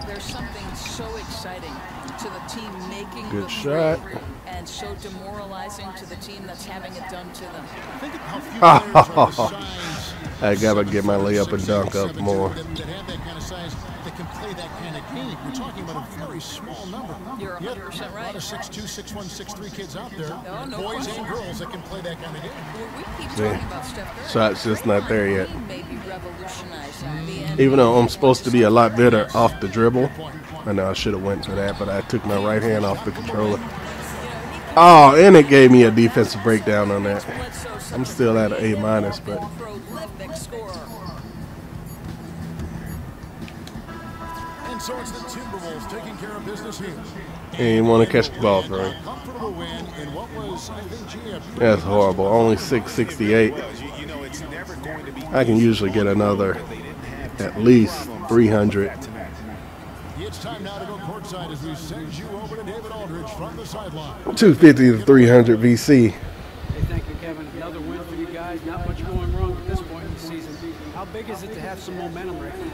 there's something so exciting to the team making Good the shot. three and so demoralizing to the team that's having it done to them. Think of how few players are the size. I gotta get my layup and dunk up more. That have that kind of size, that can play that kind of game. We're talking about a very small number. You're 100% A right. lot of 6'2", 6'1", 6'3" kids out there, No boys question. and girls that can play that kind of game. We keep talking about Steph Curry. Shot's just not there yet. He may be revolutionizing the NBA. Even though I'm supposed to be a lot better off the dribble. I know I should have went for that, but I took my right hand off the controller. Oh, and it gave me a defensive breakdown on that. I'm still at an A-, but Prolific scorer. And so it's the Timberwolves taking care of business here. he didn't want to catch the ball throwing. Comfortable win in what was, I think, That's horrible. Only 668. It's never going to be I can usually get another at least 300. It's time now to go courtside as we send you over to David Aldridge from the sideline. 250 to 300 VC. Hey, thank you, Kevin. Another win for you guys. Not much going wrong at this point in the season. How big is it to have some momentum right now?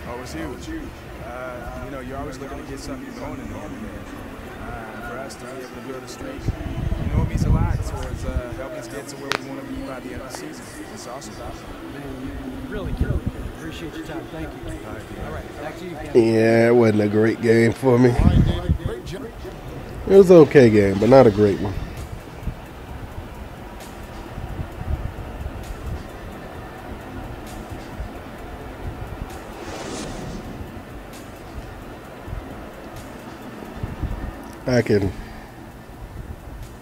Oh, it's huge. You're always looking to get something going in the end. For us to be able to build a streak, it means a lot towards helping us get to where we want to be by the end of the season. It's awesome. Man, you really killed it. Appreciate your time. Thank you. All right, back to you, Kevin. Yeah, it wasn't a great game for me. All right, David, great job. It was an okay game, but not a great one. I can.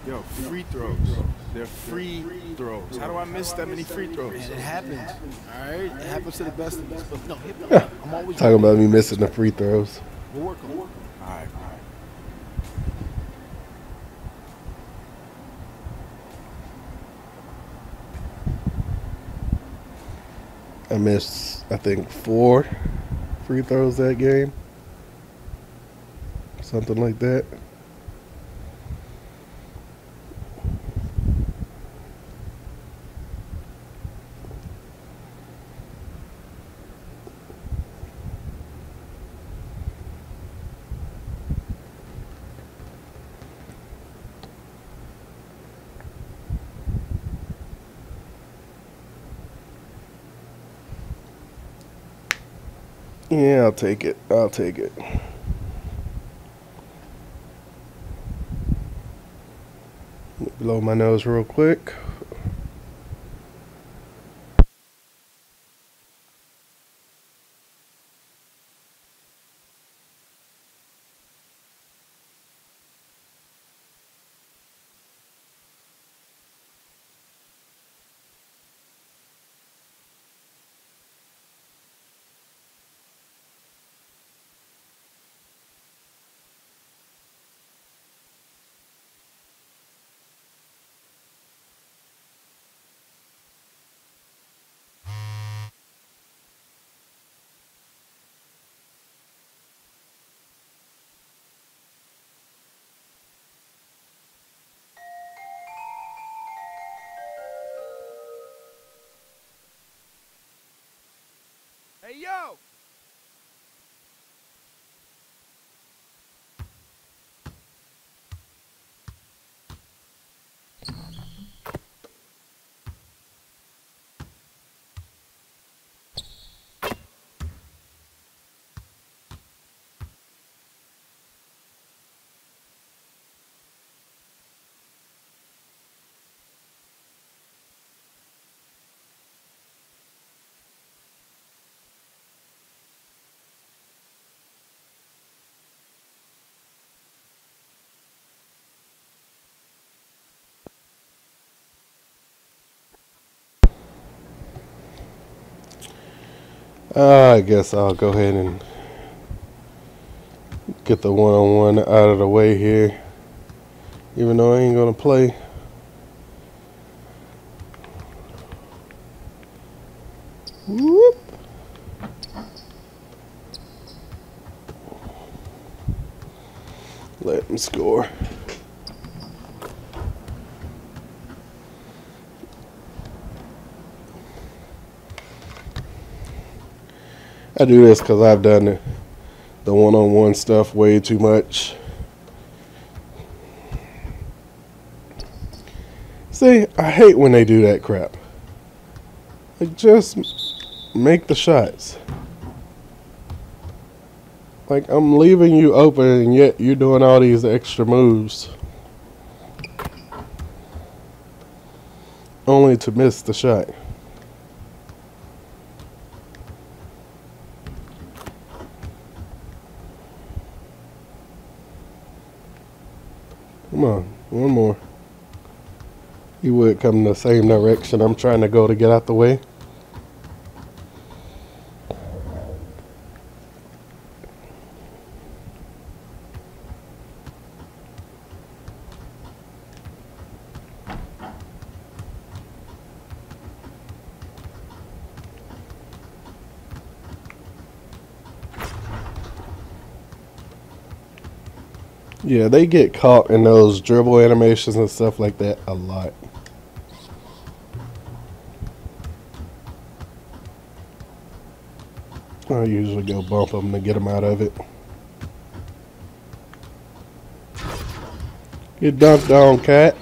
Yo, free throws. They're free throws. How do I miss that many free throws? And it happens. All right, it happens to the best of us. But no, I'm always Talking about me missing the free throws. We'll work on it. All right. I missed, I think, 4 free throws that game. Something like that. Yeah, I'll take it. I'll take it. Blow my nose real quick. Hey, yo! I guess I'll go ahead and get the one-on-one out of the way here. Even though I ain't gonna play. Whoop. Let him score. I do this because I've done the one-on-one stuff way too much. See, I hate when they do that crap. Like, just make the shots. Like, I'm leaving you open and yet you're doing all these extra moves. Only to miss the shot. Come on, one more. You would come the same direction I'm trying to go to get out the way. Yeah, they get caught in those dribble animations and stuff like that a lot. I usually go bump them to get them out of it. Get dunked on, cat.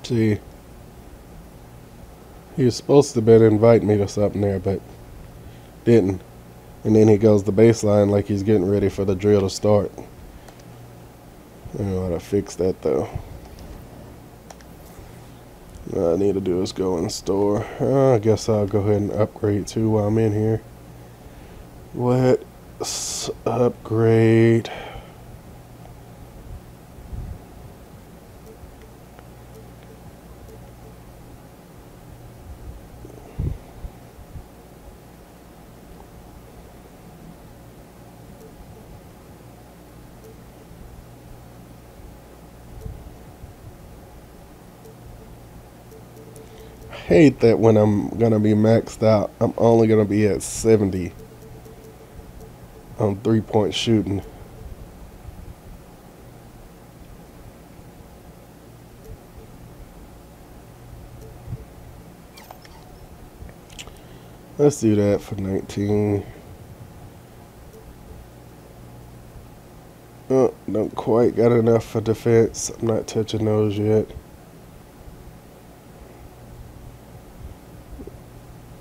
See, he was supposed to have invite me to something there, but didn't. And then he goes the baseline like he's getting ready for the drill to start. I know how to fix that though. All I need to do is go in store. I guess I'll go ahead and upgrade too while I'm in here. Let's upgrade. hate that when I'm gonna be maxed out, I'm only gonna be at 70 on 3-point shooting. Let's do that for 19. Oh, don't quite got enough for defense. I'm not touching those yet.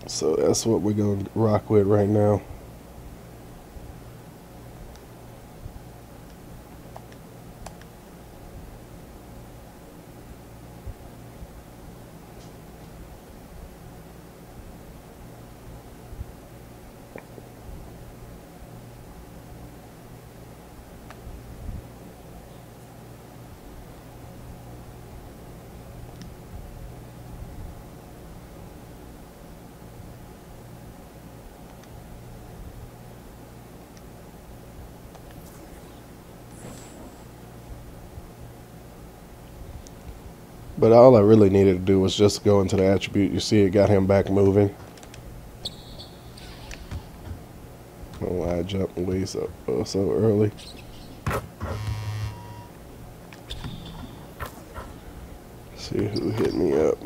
So that's what we're going to rock with right now. But all I really needed to do was just go into the attribute. You see it got him back moving. I don't know why I jumped way so early. See who hit me up.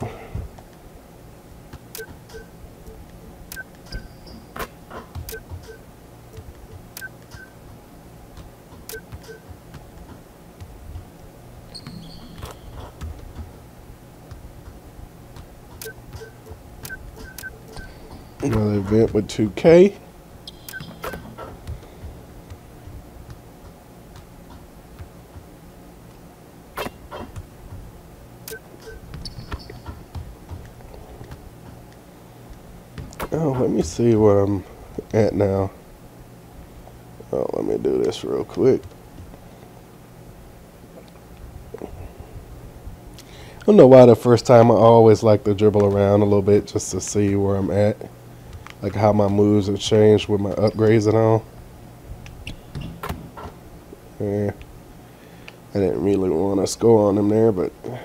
Another event with 2K. Oh, let me see where I'm at now. Oh, let me do this real quick. I don't know why the first time I always like to dribble around a little bit just to see where I'm at. Like how my moves have changed with my upgrades and all. Yeah. I didn't really want to score on them there, but there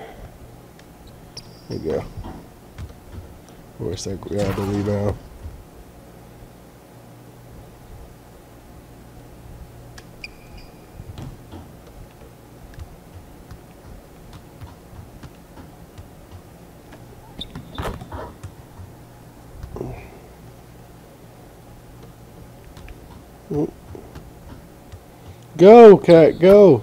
you go. Where's that grab the rebound? Go, Cat, go.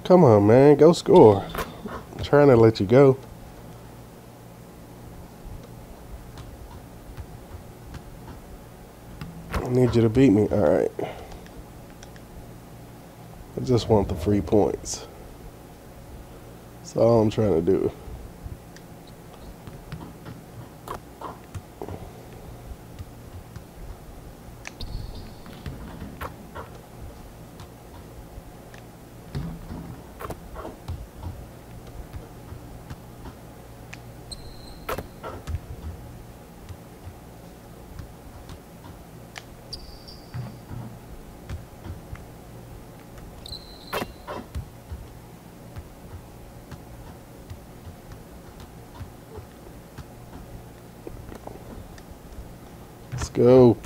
Come on, man, go score. I'm trying to let you go. I need you to beat me. All right. I just want the free points. That's all I'm trying to do. Let's go.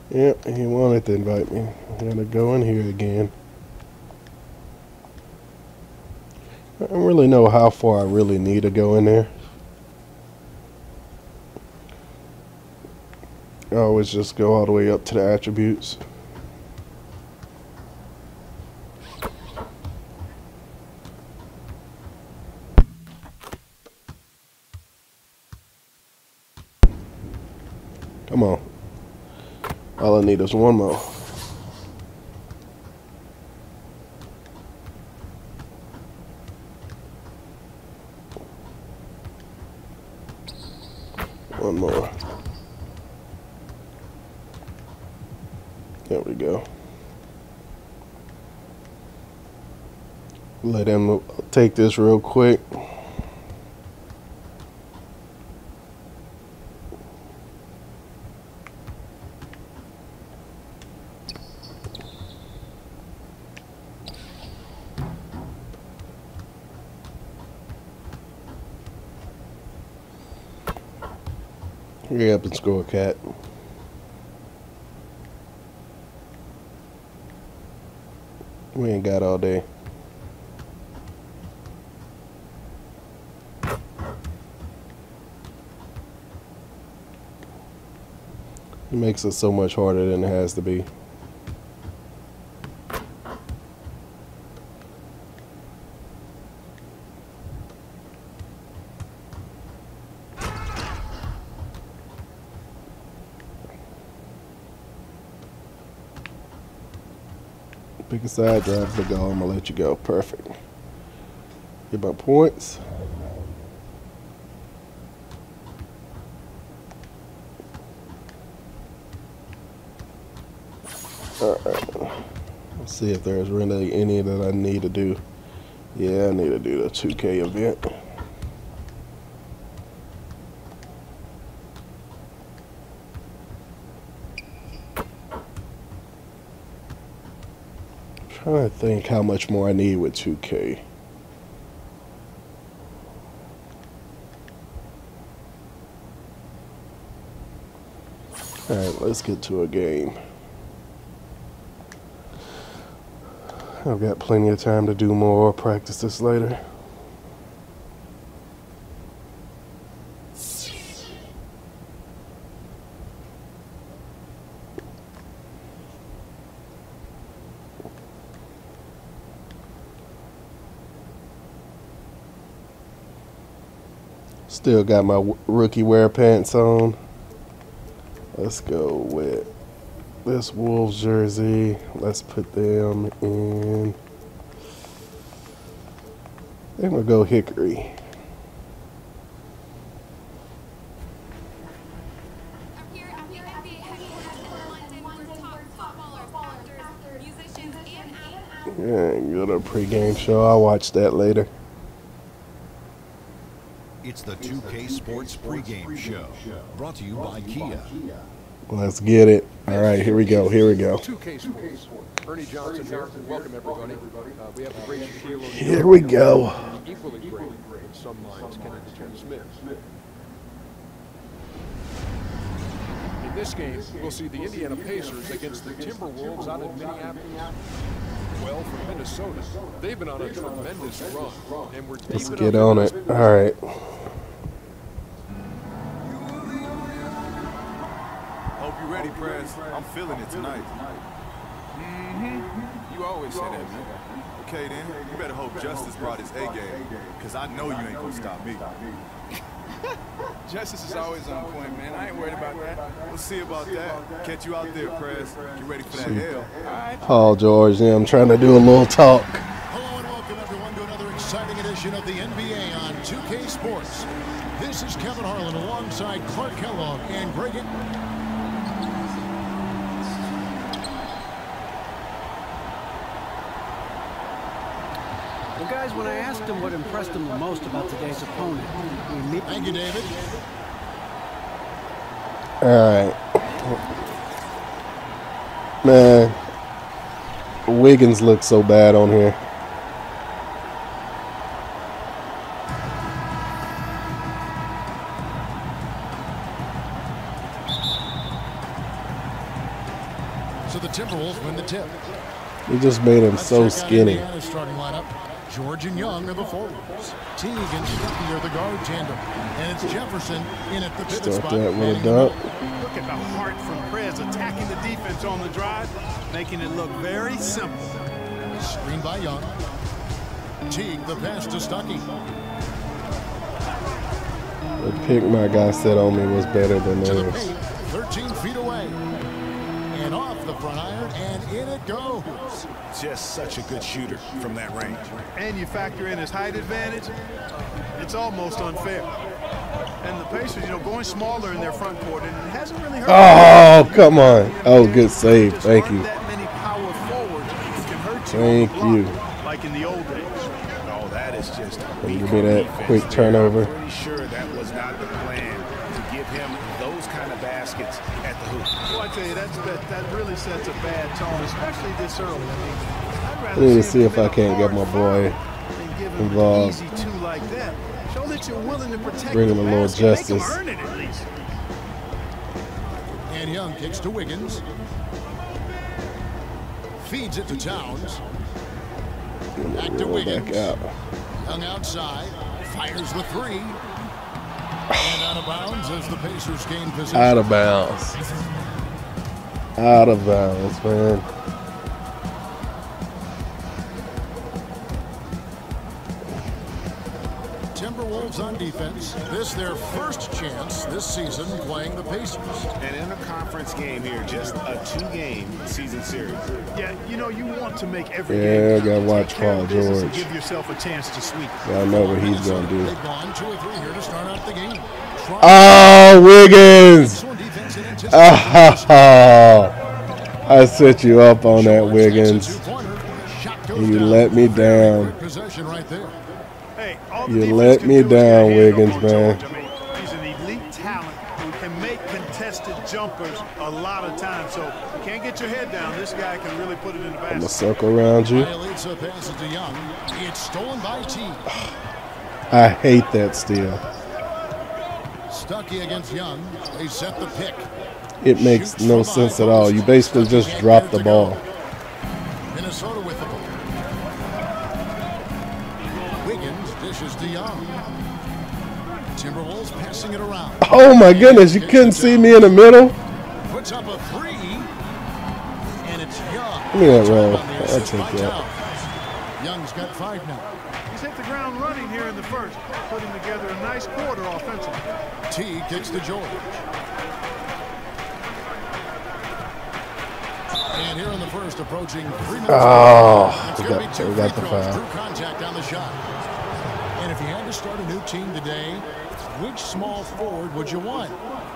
Yep, he wanted to invite me. I'm gonna go in here again. I don't really know how far I really need to go in there. I always just go all the way up to the attributes. Come on. All I need is one more. One more. There we go. Let him take this real quick. Hurry up and score, cat. We ain't got all day. It makes it so much harder than it has to be. Pick a side drive, big O, I'm gonna let you go. Perfect. Get my points. Alright. Let's see if there's really any that I need to do. Yeah, I need to do the 2K event. Trying to think how much more I need with 2K. Alright, let's get to a game. I've got plenty of time to do more, practice this later. Still got my rookie wear pants on. Let's go with this Wolves jersey. Let's put them in. I think we'll go Hickory. Yeah, go to a pregame show. I'll watch that later. It's the 2K Sports pregame show, brought to you by Kia. Let's get it. All right, here we go. Here we go. 2K Sports. Ernie Johnson here. Welcome, everybody. We have the great Shaquille O'Neal. Here we go. Equally great in some minds, Kennedy Jen Smith. In this game, we'll see the Indiana Pacers against the Timberwolves out of Minneapolis. Well, for Minnesota, they've been on a tremendous run, and we're deep Let's get on it. All right. Hope you're ready, Prez. I'm feeling it tonight. You always say that, man. Okay, then. You better hope Justice brought his A game, because I know you ain't going to stop me. Justice is always on point, man. I ain't worried about that. We'll see about that. Catch you out there, Prez. You ready for that L? All right. Paul George, yeah, I'm trying to do a little talk. Hello and welcome everyone to another exciting edition of the NBA on 2K Sports. This is Kevin Harlan alongside Clark Kellogg and Greg. Well, guys, when I asked him what impressed him the most about today's opponent, thank you, David. All right. Man, Wiggins looks so bad on here. So the Timberwolves win the tip. He just made him so skinny. Starting lineup. George and Young are the forwards. Teague and Stuckey are the guard tandem. And it's Jefferson in at the pivot spot. That with a dunk. Look at the heart from Prez attacking the defense on the drive, making it look very simple. Screen by Young. Teague, the pass to Stuckey. The pick my guy said on me was better than theirs. 13 feet away. And off the front iron, and in it goes. Just such a good shooter from that range. And you factor in his height advantage, it's almost unfair. And the Pacers, you know, going smaller in their front court, and it hasn't really hurt. Oh, come on. Oh, good save. Thank you. That many power forwards can hurt you. Thank you. Like in the old days. No, that is just Give me that quick turnover. I'm pretty sure that was not the plan to give him those kind of baskets at the hoop. Well, I tell you, that really sets a bad tone, especially this early. I need to see if I can't get my boy involved. Easy two like that. Show that you're willing to protect Bring him a little justice. Make him earn it at least. And Young kicks to Wiggins. Feeds it to Towns. Back to Wiggins. Back out. Young outside. Fires the three. And out of bounds as the Pacers gain possession. Out of bounds. Out of bounds, man. Timberwolves on defense. This their first chance this season playing the Pacers. An interconference game here, just a 2-game season series. Yeah, you know, you want to make every Yeah, I game. gotta watch Paul George. Give yourself a chance to sweep. Yeah, I know what he's gonna do. They've gone 2 or 3 here to start out the game. Oh, Wiggins! Oh, I set you up on that, Wiggins. You let me down. You let me down, Wiggins, man. He's an elite talent who can make contested jumpers a lot of times. So you can't get your head down. This guy can really put it in the basket. I'm gonna circle around you. It's stolen by T. I hate that steal. Stuckey against Young. They set the pick. It makes no sense at all. You basically just drop the ball. Minnesota with the ball. Wiggins dishes to Young. Timberwolves passing it around. Oh my goodness, you couldn't see me in the middle? Puts up a 3. And it's Young. Give me that roll. I'll take that. Young's got 5 now. He's hit the ground running here in the first, putting together a nice quarter offensively. T kicks to George. And here in the first, approaching 3 minutes. Oh, it's we going to be 2 got the free throws. foul. Drew contact on the shot. And if you had to start a new team today, which small forward would you want?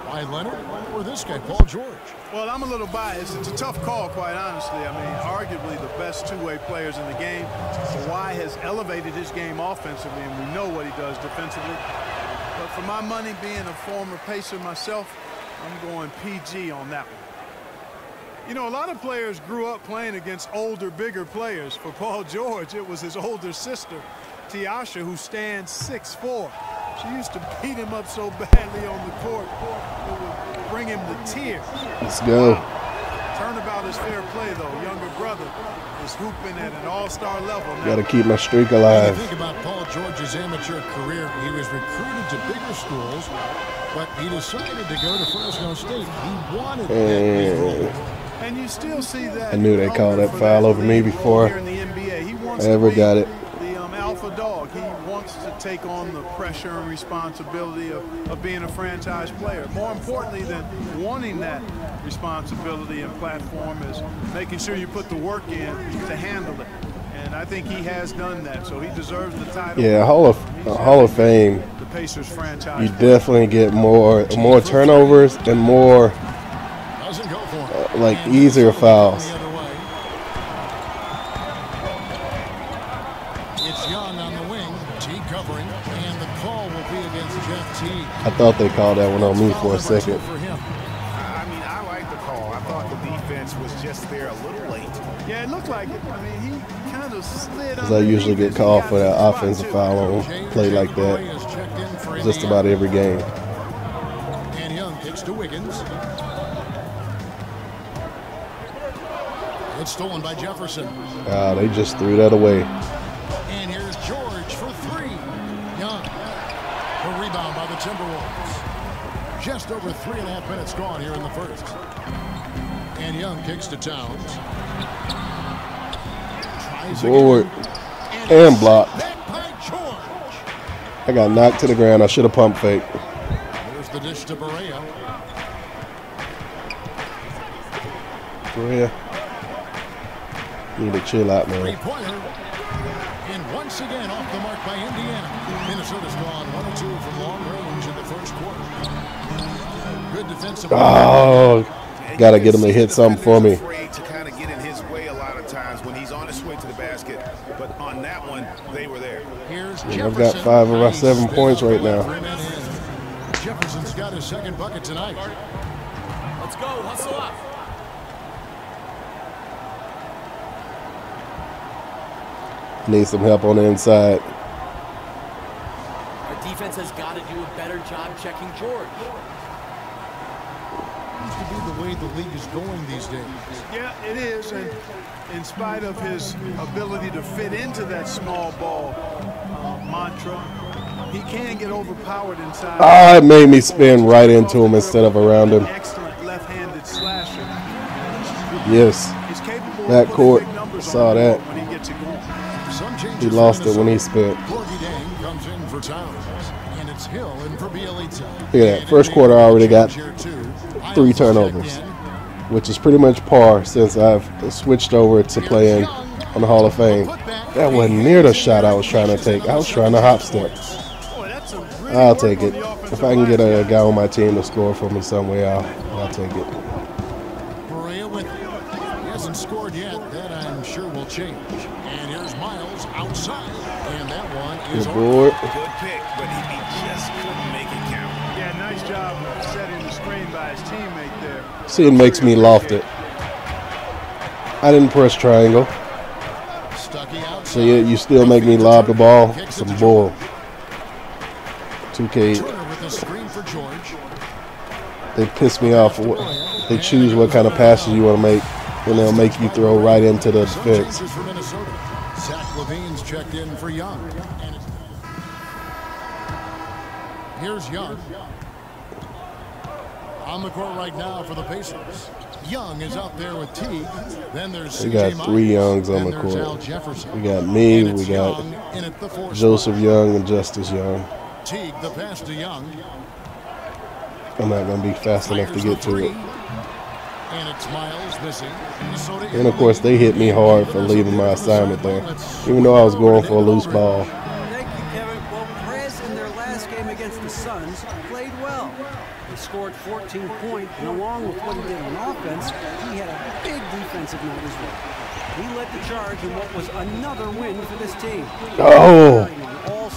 Kawhi Leonard or this guy, Paul George? Well, I'm a little biased. It's a tough call, quite honestly. I mean, arguably the best two-way players in the game. Kawhi has elevated his game offensively, and we know what he does defensively. But for my money, being a former Pacer myself, I'm going PG on that one. You know, a lot of players grew up playing against older, bigger players. For Paul George, it was his older sister, Tiasha, who stands 6'4". She used to beat him up so badly on the court, it would bring him to tears. Let's go. Wow. Turnabout is fair play, though. Younger brother is hooping at an all-star level now. Got to keep my streak alive. When you think about Paul George's amateur career, he was recruited to bigger schools, but he decided to go to Fresno State. He wanted that. And you still see that. I knew they called that foul over me before I ever got it. The alpha dog. He wants to take on the pressure and responsibility of being a franchise player. More importantly than wanting that responsibility and platform is making sure you put the work in to handle it. And I think he has done that, so he deserves the title. Yeah, Hall of Fame. The Pacers franchise. You definitely get more turnovers and more like easier fouls. It's Young on the wing, T covering, and the call will be against Jeff T. I thought they called that one on me for a second. I mean, I like the call. I thought the defense was just there a little late. Yeah, it looked like it. I mean, he kind of slid. Because I usually get called for that offensive foul on play like that just about every game. And Young kicks to Wiggins. It's stolen by Jefferson. They just threw that away. And here's George for 3. Young. A rebound by the Timberwolves. Just over 3.5 minutes gone here in the first. And Young kicks to Towns. Forward and blocked. I got knocked to the ground. I should have pump faked. There's the dish to Barea. Barea. Need to chill out, man. And once again off the mark by Indiana. Minnesota's gone 1 or 2 from long range in the first quarter. Good defensive. Oh, gotta get him to hit something for me. Afraid to kind of get in his way a lot of times when he's on his way to the basket. But on that one, they were there. I've got 5 of my 7 points right now. Jefferson's got his second bucket tonight. Let's go, hustle up. Need some help on the inside. Our defense has got to do a better job checking George. Seems to be the way the league is going these days. Yeah, it is, and in spite of his ability to fit into that small ball mantra, he can get overpowered inside. Ah, it made me spin right into him instead of around him. Excellent left-handed slasher. Yes, that court, saw that. When he gets it going. He lost it when he spent. Corby Dang comes in for Towns, and it's Hill in for Bielitsa. Look at that. First quarter, I already got 3 turnovers, which is pretty much par since I've switched over to playing on the Hall of Fame. That wasn't near the shot I was trying to take. I was trying to hop step. I'll take it. If I can get a guy on my team to score for me some way, I'll take it. Perea with it. He hasn't scored yet. That I'm sure will change. And here's Miles outside. And that one is Good board. Good pick, but he just couldn't make it count. Yeah, nice job of setting the screen by his teammate there. See, it makes me loft it. I didn't press triangle. So yeah, you still make me lob the ball. Some bull. 2K. They piss me off. They choose what kind of passes you want to make, and they'll make you throw right into the defense. Zach Levine's checked in for Young. Here's Young. On the court right now for the Pacers. Young is out there with Teague. Then there's We got 3 Youngs on the court. We got me, we got Joseph Young, and Justice Young. Teague, the pass to Young. I'm not going to be fast enough to get to it. And it's Miles missing. And of course, they hit me hard for leaving my assignment there, even though I was going for a loose ball. Thank you, Kevin. Well, Perez in their last game against the Suns played well. He scored 14 points, and along with what he did on offense, he had a big defensive night as well. He led the charge in what was another win for this team. Oh,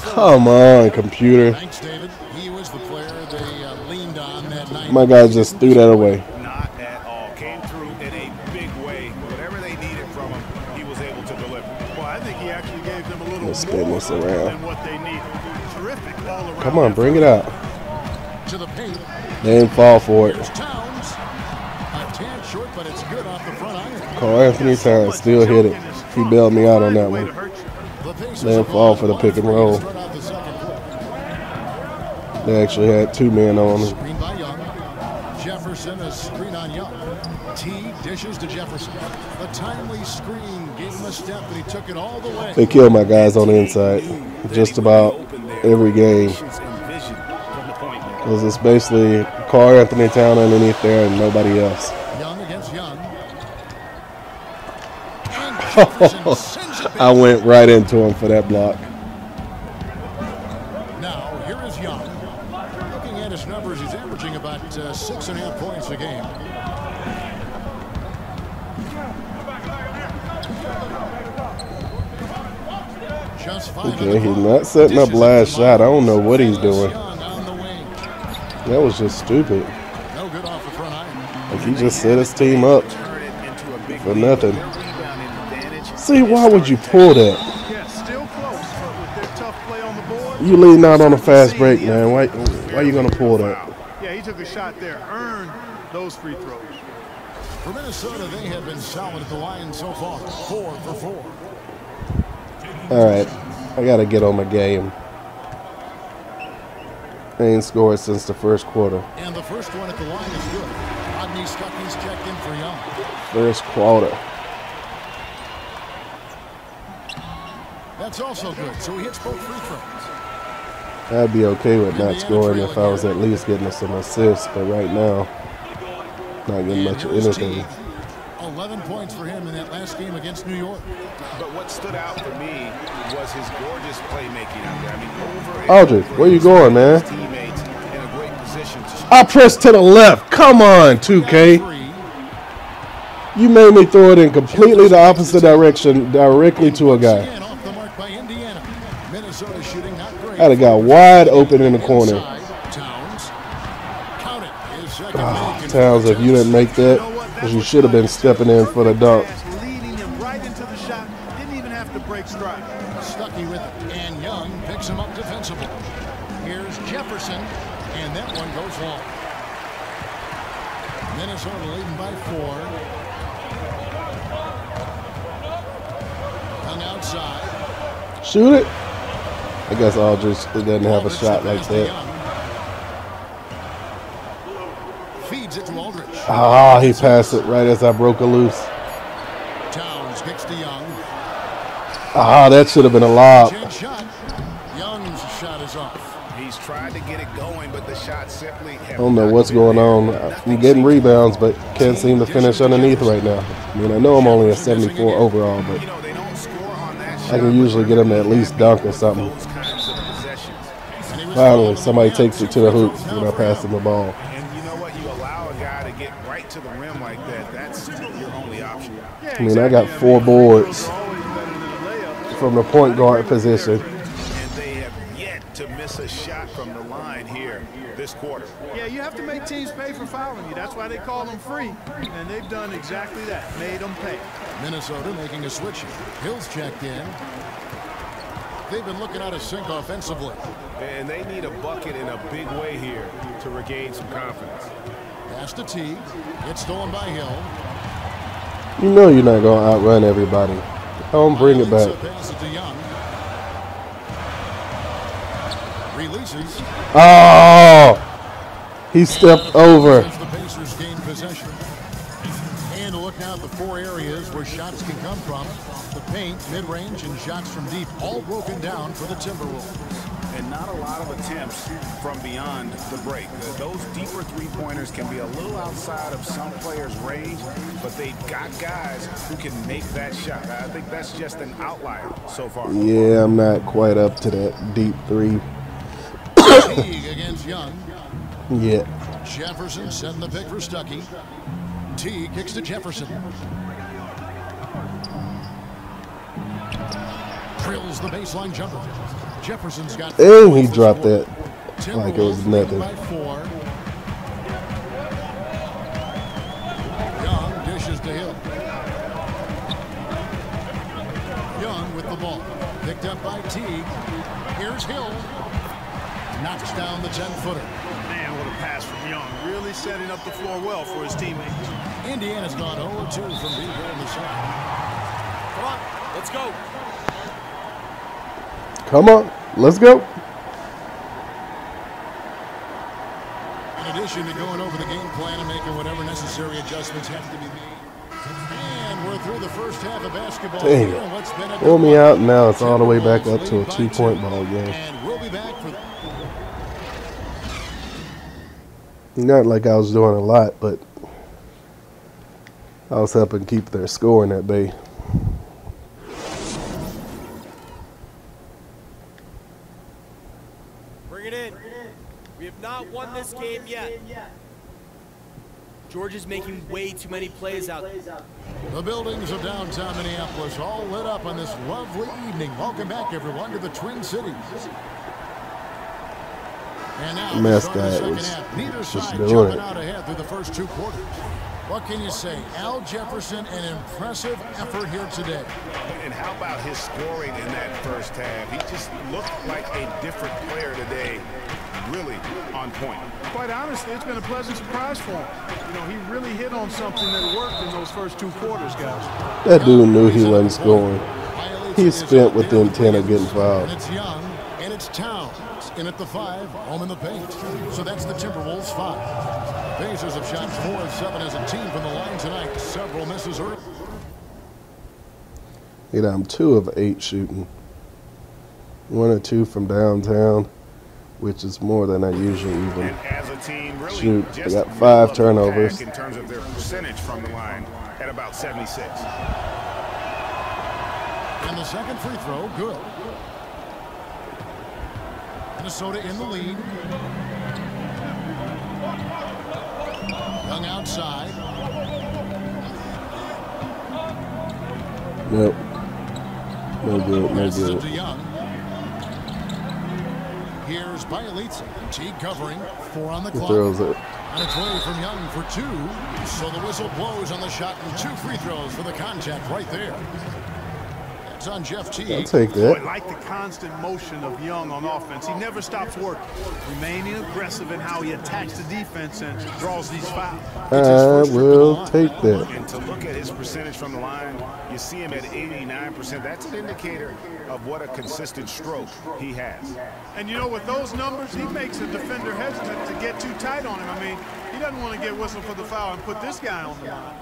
come on, computer. Thanks, David. He was the player they leaned on that night. My guy just threw that away. Not at all. Came through in a big way. Whatever they needed from him, he was able to deliver. Well, I think he actually gave them a little Let's spin this around. than what they needed. Terrific all around. Come on, bring it out. To the paint. They didn't fall for it. Here's Towns. A tad short, but it's good off the front iron. Carl Anthony Towns still hit it. He bailed me out on that one. They didn't fall for the pick and roll. They actually had 2 men on him. Screen by Young. Jefferson, a screen on Young. T dishes to Jefferson. The timely screen gave him a step, and he took it all the way. They kill my guys on the inside just about every game. Because it's basically Carl Anthony Towns underneath there and nobody else. Young against Young. I went right into him for that block. Now, here is Young. Looking at his numbers, he's averaging about 6.5 points a game. Okay, he's not setting up last shot. I don't know what he's doing. That was just stupid. No good off the front iron. Like he just set his team up for nothing. See, why would you pull that? Yeah, still close, but with their tough play on the board. You leading out on a fast break, man. Why are you gonna pull that? Yeah, he took a shot there, earned those free throws. For Minnesota, they have been solid at the line so far. 4 for 4. All right, I gotta get on my game. They ain't scored since the first quarter. And the first one at the line is good. Rodney Stuckey's checked in for Young. First quarter. That's also good, so he hits both free throws. I'd be okay with not scoring if I was at least getting some assists, but right now, not getting much of anything. 11 points for him in that last game against New York. But what stood out for me was his gorgeous playmaking out there. I mean, over and Aldridge, over, where you going, man? his teammates in a great position to I pressed to the left. Come on, 2K. You made me throw it in completely the opposite direction, directly to a guy. I'd have got wide open in the corner. Towns, if you didn't make that, because you should have been stepping in for the dunk. Leading him right into the shot. Didn't even have to break stride. Stuckey with it, and Young picks him up defensively. Here's Jefferson, and that one goes long. Minnesota leading by 4. Young outside. Shoot it. I guess Aldridge doesn't have a shot like that. Feeds it to Aldridge. Ah, he passed it right as I broke a loose. Towns kicks to Young. Ah, that should have been a lob. Young's shot is off. He's tried to get it going, but the shot simply I don't know what's going on. I'm getting rebounds, but can't seem to finish underneath right now. I mean, I know I'm only a 74 overall, but I can usually get them to at least dunk or something. Finally, somebody takes it to the hoop when I pass them the ball. And you know what? You allow a guy to get right to the rim like that. That's your only option. I mean, I got 4 boards from the point guard position. And they have yet to miss a shot from the line here this quarter. Yeah, you have to make teams pay for fouling you. That's why they call them free. And they've done exactly that. Made them pay. Minnesota making a switch. Hill's checked in. They've been looking out of sync offensively. And they need a bucket in a big way here to regain some confidence. Pass to Teague. It's stolen by Hill. You know you're not going to outrun everybody. Don't bring it back. Pass it to Young. Releases. Oh! He stepped over. The Pacers gain possession. And to look now at the 4 areas where shots can come from. The paint, mid-range, and shots from deep, all broken down for the Timberwolves. And not a lot of attempts from beyond the break. Those deeper three-pointers can be a little outside of some players' range, but they've got guys who can make that shot. I think that's just an outlier so far. Yeah, I'm not quite up to that deep 3. Teague against Young. Yeah. Jefferson setting the pick for Stuckey. Teague kicks to Jefferson. Drills the baseline jumper. Jefferson's got. And he dropped that like it was nothing. Young dishes to Hill. Young with the ball. Picked up by Teague. Here's Hill. Knocks down the 10-footer. Man, what a pass from Young. Really setting up the floor well for his teammates. Indiana's gone 0-2 from being there in the second. Come on, let's go. Come on, let's go. In addition to going over the game plan and making whatever necessary adjustments have to be made. And we're through the first half of basketball. Dang it. Pull me out, and now it's all the way back up to a 2-point ball game. And we'll be back for... Not like I was doing a lot, but I was helping keep their score in that bay. Bring it in. We have not won this game yet. George is making way too many plays out there. The buildings of downtown Minneapolis all lit up on this lovely evening. Welcome back, everyone, to the Twin Cities. And now, mascot was neither just side doing jumping it. out ahead through the first 2 quarters. What can you say? Al Jefferson, an impressive effort here today. And how about his scoring in that first half? He just looked like a different player today. Really on point. Quite honestly, it's been a pleasant surprise for him. You know, he really hit on something that worked in those first 2 quarters, guys. That dude knew he wasn't scoring. He spent with the intent of getting fouled. And it's Young, and it's Towns. In at the 5, home in the paint. So that's the Timberwolves 5. Pacers have shot 4 of 7 as a team from the line tonight. Several misses early. You know, I'm 2 of 8 shooting. 1 or 2 from downtown. which is more than I usually even And as a team, really shoot. I just got 5 middle of the turnovers. pack in terms of their percentage from the line at about 76. And the second free throw, good. Minnesota in the lead. Young outside. Nope. No good, no Passes it good. to Young. Here's Bielitsa. Teague covering. 4 on the He clock. throws it. And it's way from Young for 2. So the whistle blows on the shot and 2 free throws for the contact right there. It's on Jeff Teague. I'll take I that. like the constant motion of Young on offense. He never stops working, remaining aggressive in how he attacks the defense and draws these fouls. I will take that. And to look at his percentage from the line, you see him at 89%. That's an indicator of what a consistent stroke he has. And you know, with those numbers, he makes a defender hesitant to get too tight on him. I mean, he doesn't want to get whistled for the foul and put this guy on the line.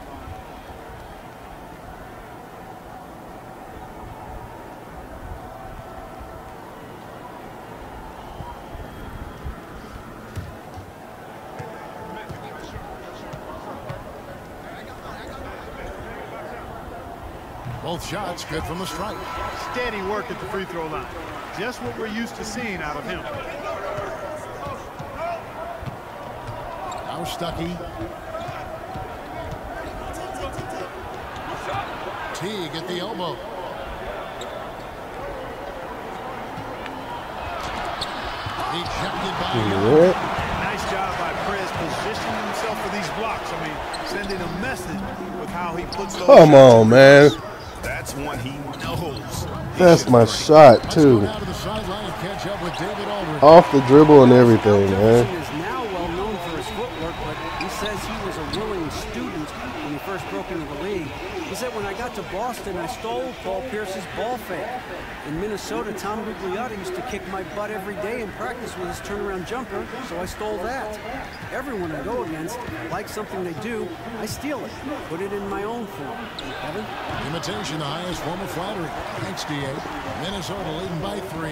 Both shots good from the stripe. Steady work at the free throw line. Just what we're used to seeing out of him. Now Stuckey. Teague at the elbow. Ejected by Young. Nice job by Prez positioning himself for these blocks. I mean, sending a message with how he puts those. Come on, man. That's one he knows. That's my shot, too. Off the dribble and everything, man. He is now well known for his footwork, but he says he was a willing student when he first broke into the league. He said, when I got to Boston, I stole Paul Pierce's ball fake. In Minnesota, Tom Gugliotta used to kick my butt every day in practice with his turnaround jumper, so I stole that. Everyone I go against likes something they do, I steal it, put it in my own form. Evan? Imitation, the highest form of flattery. Thanks, D.A. Minnesota leading by 3.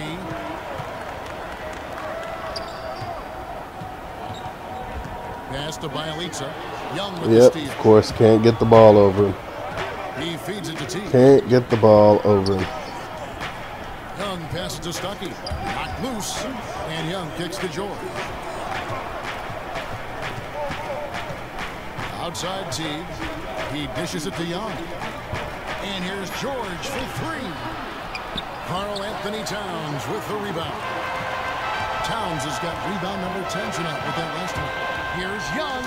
Pass to Bielitsa. Young with the steal. Of course, can't get the ball over him. He feeds it to Teague. Can't get the ball over him. Young passes to Stuckey. Knocked loose. And Young kicks to George. Outside Teague. He dishes it to Young. And here's George for 3. Karl Anthony Towns with the rebound. Towns has got rebound number 10 tonight with that last one. Here's Young.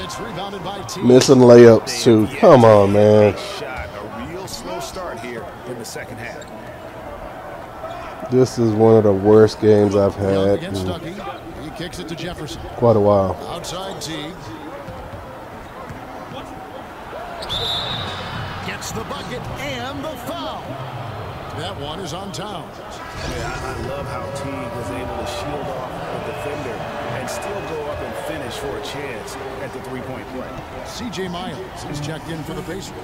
It's rebounded by Teague. Missing layups, too. Come on, man. Shot, a real slow start here in the second half. This is one of the worst games I've Young had against in Stuckey. He kicks it to Jefferson. quite a while. Outside Teague. Gets the bucket and the foul. That one is on Towns. I love how Teague was able to shield off the defender and still go up and finish for a chance at the three-point play. C.J. Miles is checked in for the Pacers.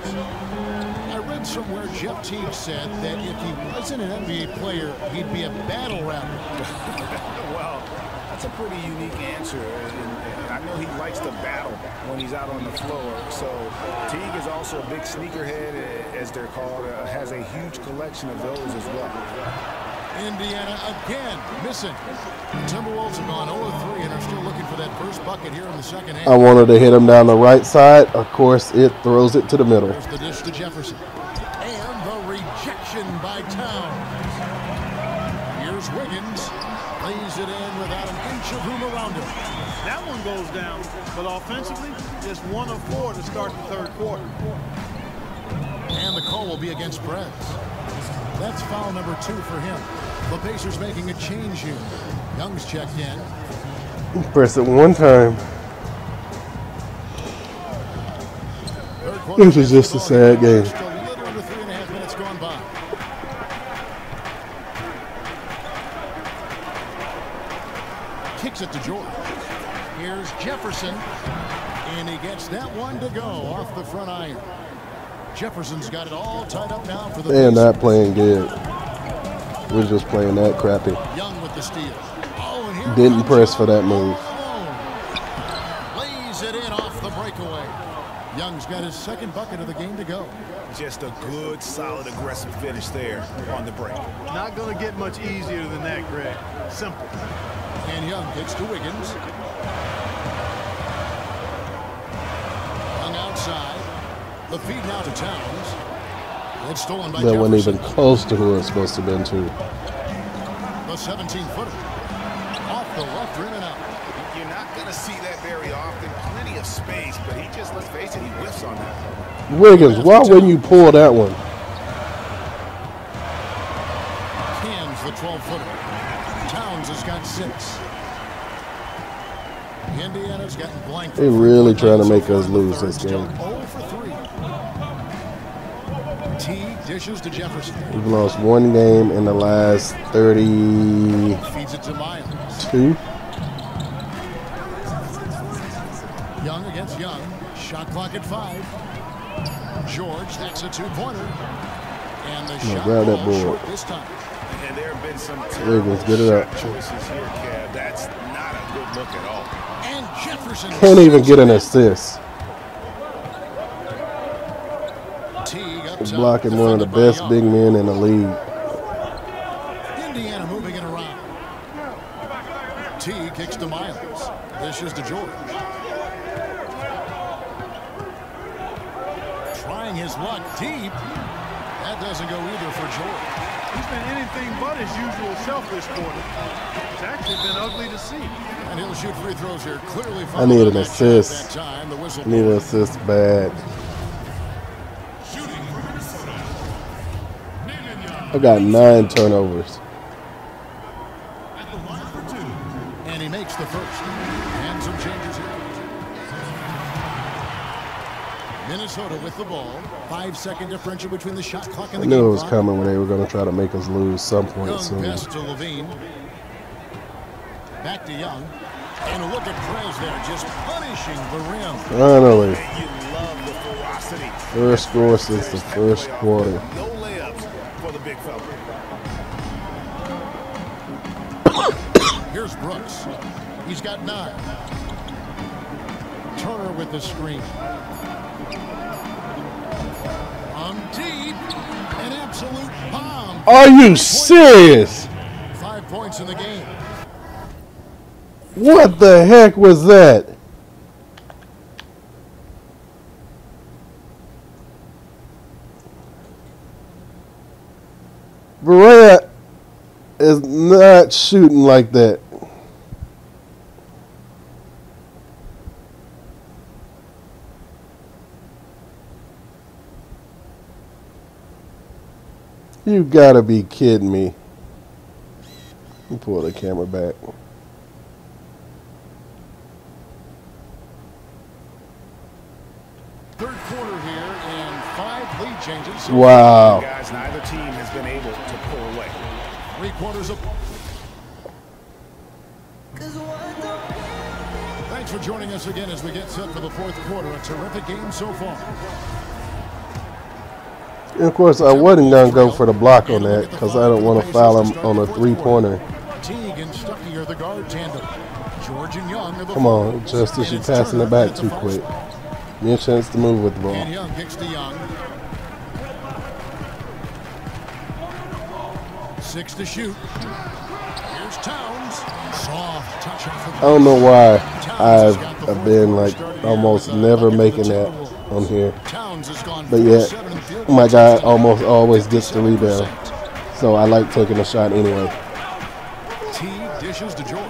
I read somewhere Jeff Teague said that if he wasn't an NBA player, he'd be a battle rapper. Well, that's a pretty unique answer. And I know he likes to battle when he's out on the floor. So Teague is also a big sneakerhead, as they're called, has a huge collection of those as well. Indiana again missing. The Timberwolves have gone 0-3 and are still looking for that first bucket here in the second half. I wanted to hit him down the right side. Of course, it throws it to the middle. There's the dish to Jefferson. And the rejection by Towns. Here's Wiggins. Lays it in without an inch of room around him. That one goes down, but offensively, just 1 of 4 to start the third quarter. And the call will be against Prez. That's foul number 2 for him. The Pacers making a change here. Young's checked in. Press it one time. This is just a sad game. Just a little under 3.5 minutes gone by. Kicks it to George. Here's Jefferson. And he gets that one to go off the front iron. Jefferson's got it all tied up now for the They're not playing good. We're just playing that crappy. Young with the steal. Didn't press for that move. Lays it in off the breakaway. Young's got his second bucket of the game to go. Just a good, solid, aggressive finish there on the break. Not going to get much easier than that, Greg. Simple. And Young gets to Wiggins. Young outside. The feed now to Towns. It's stolen by That wasn't Jefferson. even close to who it's supposed to have been to. The 17-footer. Off the left rim and out. You're not going to see that very often. Plenty of space, but he just, let's face it, he whiffs on that. Wiggins, why wouldn't you pull that one? Hands the 12-footer. Towns has got 6. Indiana's gotten blanked. They're really trying to make us lose this game. 0 for 3. T dishes to Jefferson. We've lost one game in the last 32. Feeds it to Miles. Young against Young. Shot clock at 5. George, that's a 2-pointer. And the shot grab that ball board. short this time. And there have been some Wiggins, get it up. choices here, Kev. That's not a good look at all. And Jefferson Can't even get an assist. Teague up He's top, blocking one of the defended by best Young. big men in the league. Indiana moving it around. T kicks to Miles. This is to George. Trying his luck deep. That doesn't go either for George. He's been anything but his usual self this quarter. It's actually been ugly to see. And he'll shoot free throws here. Clearly I need an following that shot assist. that time. The whistle I need an assist bad. I got 9 turnovers. And he makes the first. And some changes here. Minnesota with the ball. 5-second differential between the shot clock and I the knew game it was clock. coming when they were going to try to make us lose some point Young soon. pass to Levine. Back to Young. And a look at Prez there, just punishing the rim. Finally, You love the ferocity. first score since the first quarter. No layups for the big fella. Here's Brooks. He's got 9. Turner with the screen. Deep. An absolute bomb. Are you serious? 5 points in the game. What the heck was that? Berea is not shooting like that. You gotta be kidding me. Let me pull the camera back. Third quarter here and 5 lead changes. Wow. Guys, neither team has been able to pull away. 3 quarters of. Thanks for joining us again as we get set for the fourth quarter. A terrific game so far. And of course, I wasn't going to go for the block on that because I don't want to foul him on a 3-pointer. Teague and Stuckey are the guard tandem. George and Young are the Come on, Justice, you're passing it back too quick. Give me a chance to move with the ball. And Young kicks to Young. 6 to shoot. Here's Towns. Soft touch off I don't know why I've been like almost never making that on here. But yet, my guy almost always gets the rebound. So I like taking a shot anyway. T dishes to George.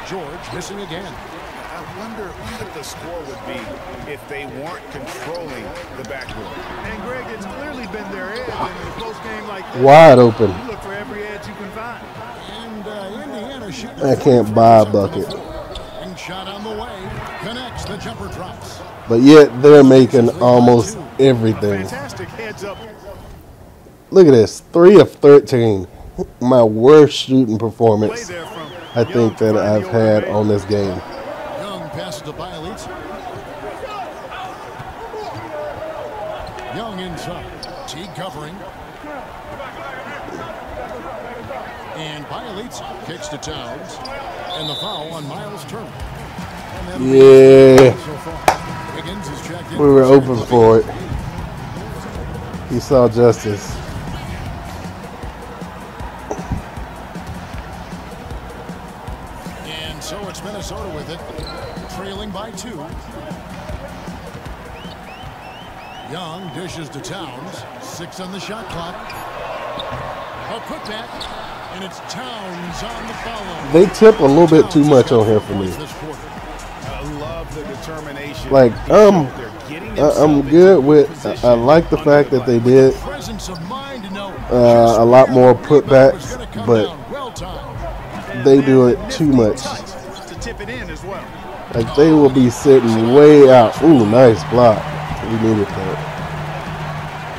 George missing again. I wonder what the score would be if they weren't controlling the backboard. And Greg, it's clearly been their edge in a close game like this. Wide open. You look for every edge you can find. And Indiana shooting. I can't buy a bucket. And shot on the way. Connects, the jumper drops. But yet they're making almost everything. Fantastic heads up. Look at this, 3 of 13. My worst shooting performance I think that I've had on this game. Young passes to Bielitz. Young inside. T covering. And Bielitsa kicks to Towns. And the foul on Miles Turner. Yeah. So far. Wiggins is checked in. We were open for it. He saw justice. And so it's Minnesota with it, trailing by 2. Young dishes to Towns. 6 on the shot clock. A putback, and it's Towns on the follow. They tip a little bit too much on here for me. I love the determination. Like, I'm good with. I like the fact that they did a lot more putbacks, but they do it too much. Like, they will be sitting way out. Ooh, nice block. We needed that.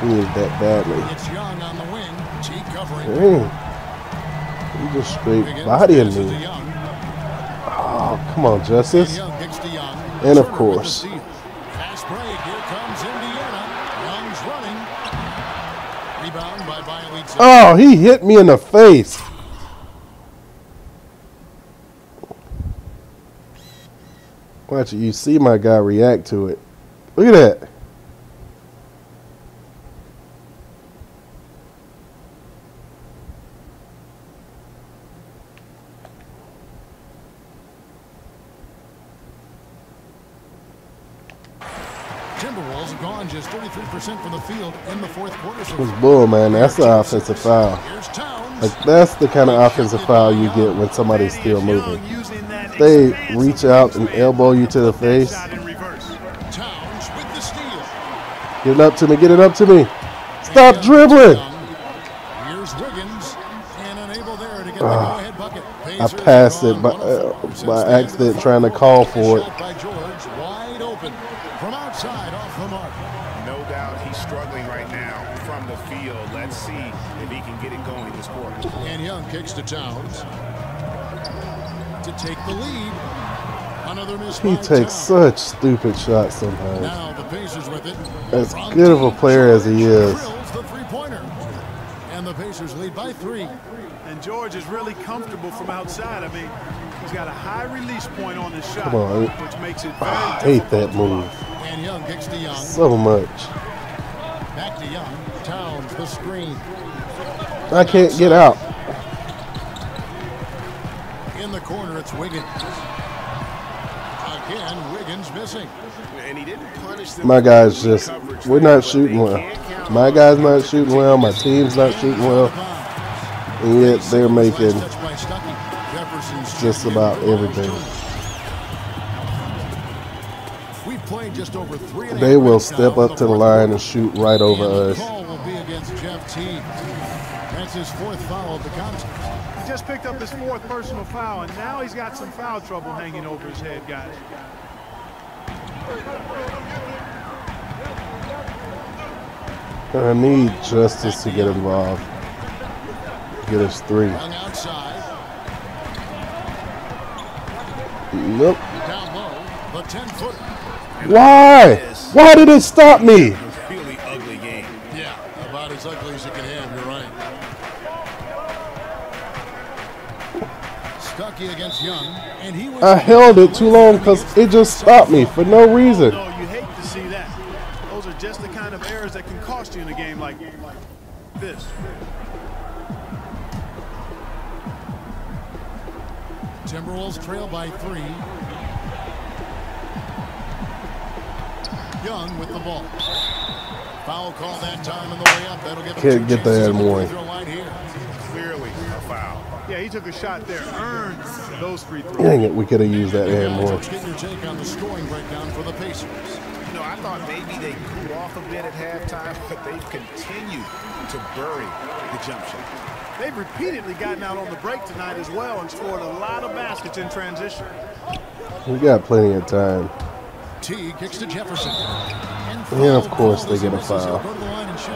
We needed that badly. It's Young on the wing. T covering. Dang. You just straight bodying me. Oh, come on, Justice. And of course. Fast break. Here comes Indiana. Young's running. Rebound by Bielitsa. Oh, he hit me in the face. Watch it. You see my guy react to it. Look at that. Timberwolves have gone just 33% from the field in the fourth quarter. It was bull, man. That's the offensive foul. Like, that's the kind of offensive foul you get when somebody's still moving. They reach out and elbow you to the face. Get it up to me. Get it up to me. Stop dribbling. Here's Wiggins, and unable there to get the go-ahead bucket. I passed it by accident trying to call for it. By George, wide open from outside off the mark. No doubt he's struggling right now from the field. Let's see if he can get it going this quarter. And Young kicks to Towns to take the lead. Another miss. He takes such stupid shots sometimes. Now the Pacers with it. As good of a player as he is. The three-pointer. And the Pacers lead by 3. And George is really comfortable from outside. I mean, he's got a high release point on his shot, Come on. which makes it very I hate that move And Young kicks to Young. so much. Back to Young. Towns the screen. I can't get out. In the corner, it's Wiggins. Again, Wiggins missing. And he didn't punish them. My guys just, we're not shooting well. My guy's not shooting well. My team's not shooting well. And yet they're making just about everything. We've played just over 3. They will step up to the line and shoot right over us. The call will be against Jeff Teague. That's his 4th foul of the contest. He just picked up his 4th personal foul, and now he's got some foul trouble hanging over his head, guys. I need Justice to get involved. Get us 3. Nope. Down low, the 10-footer. Why? Why did it stop me? Really ugly game. Yeah, about as ugly as you can have, you're right. Stuckey against Young, and he was I held it too long because it just stopped me for no reason. No, you hate to see that. Those are just the kind of errors that can cost you in a game like this. Timberwolves trail by 3. Young with the ball. Foul call that time on the way up. That'll give Can't get there anymore. Clearly a foul. Yeah, he took a shot there. Earned those free throws. Dang it, we could have used that hand more. Let's get your take on the scoring breakdown for the Pacers. You know, I thought maybe they cooled off a bit at halftime, but they've continued to bury the jump shot. They've repeatedly gotten out on the break tonight as well and scored a lot of baskets in transition. We got plenty of time. T kicks to Jefferson. And of course they get a foul. It's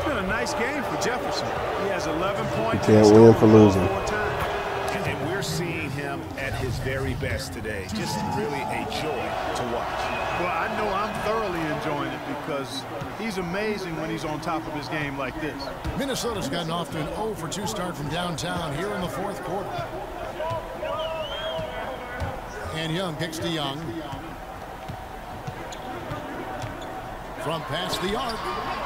been a nice game for Jefferson. He has 11 points. You can't win for losing. And we're seeing him Bam at his very best today. Just really a joy to watch. Well, I know I'm thoroughly enjoying it because he's amazing when he's on top of his game like this. Minnesota's gotten off to an 0 for 2 start from downtown here in the fourth quarter. And Young kicks to Young. From past the arc,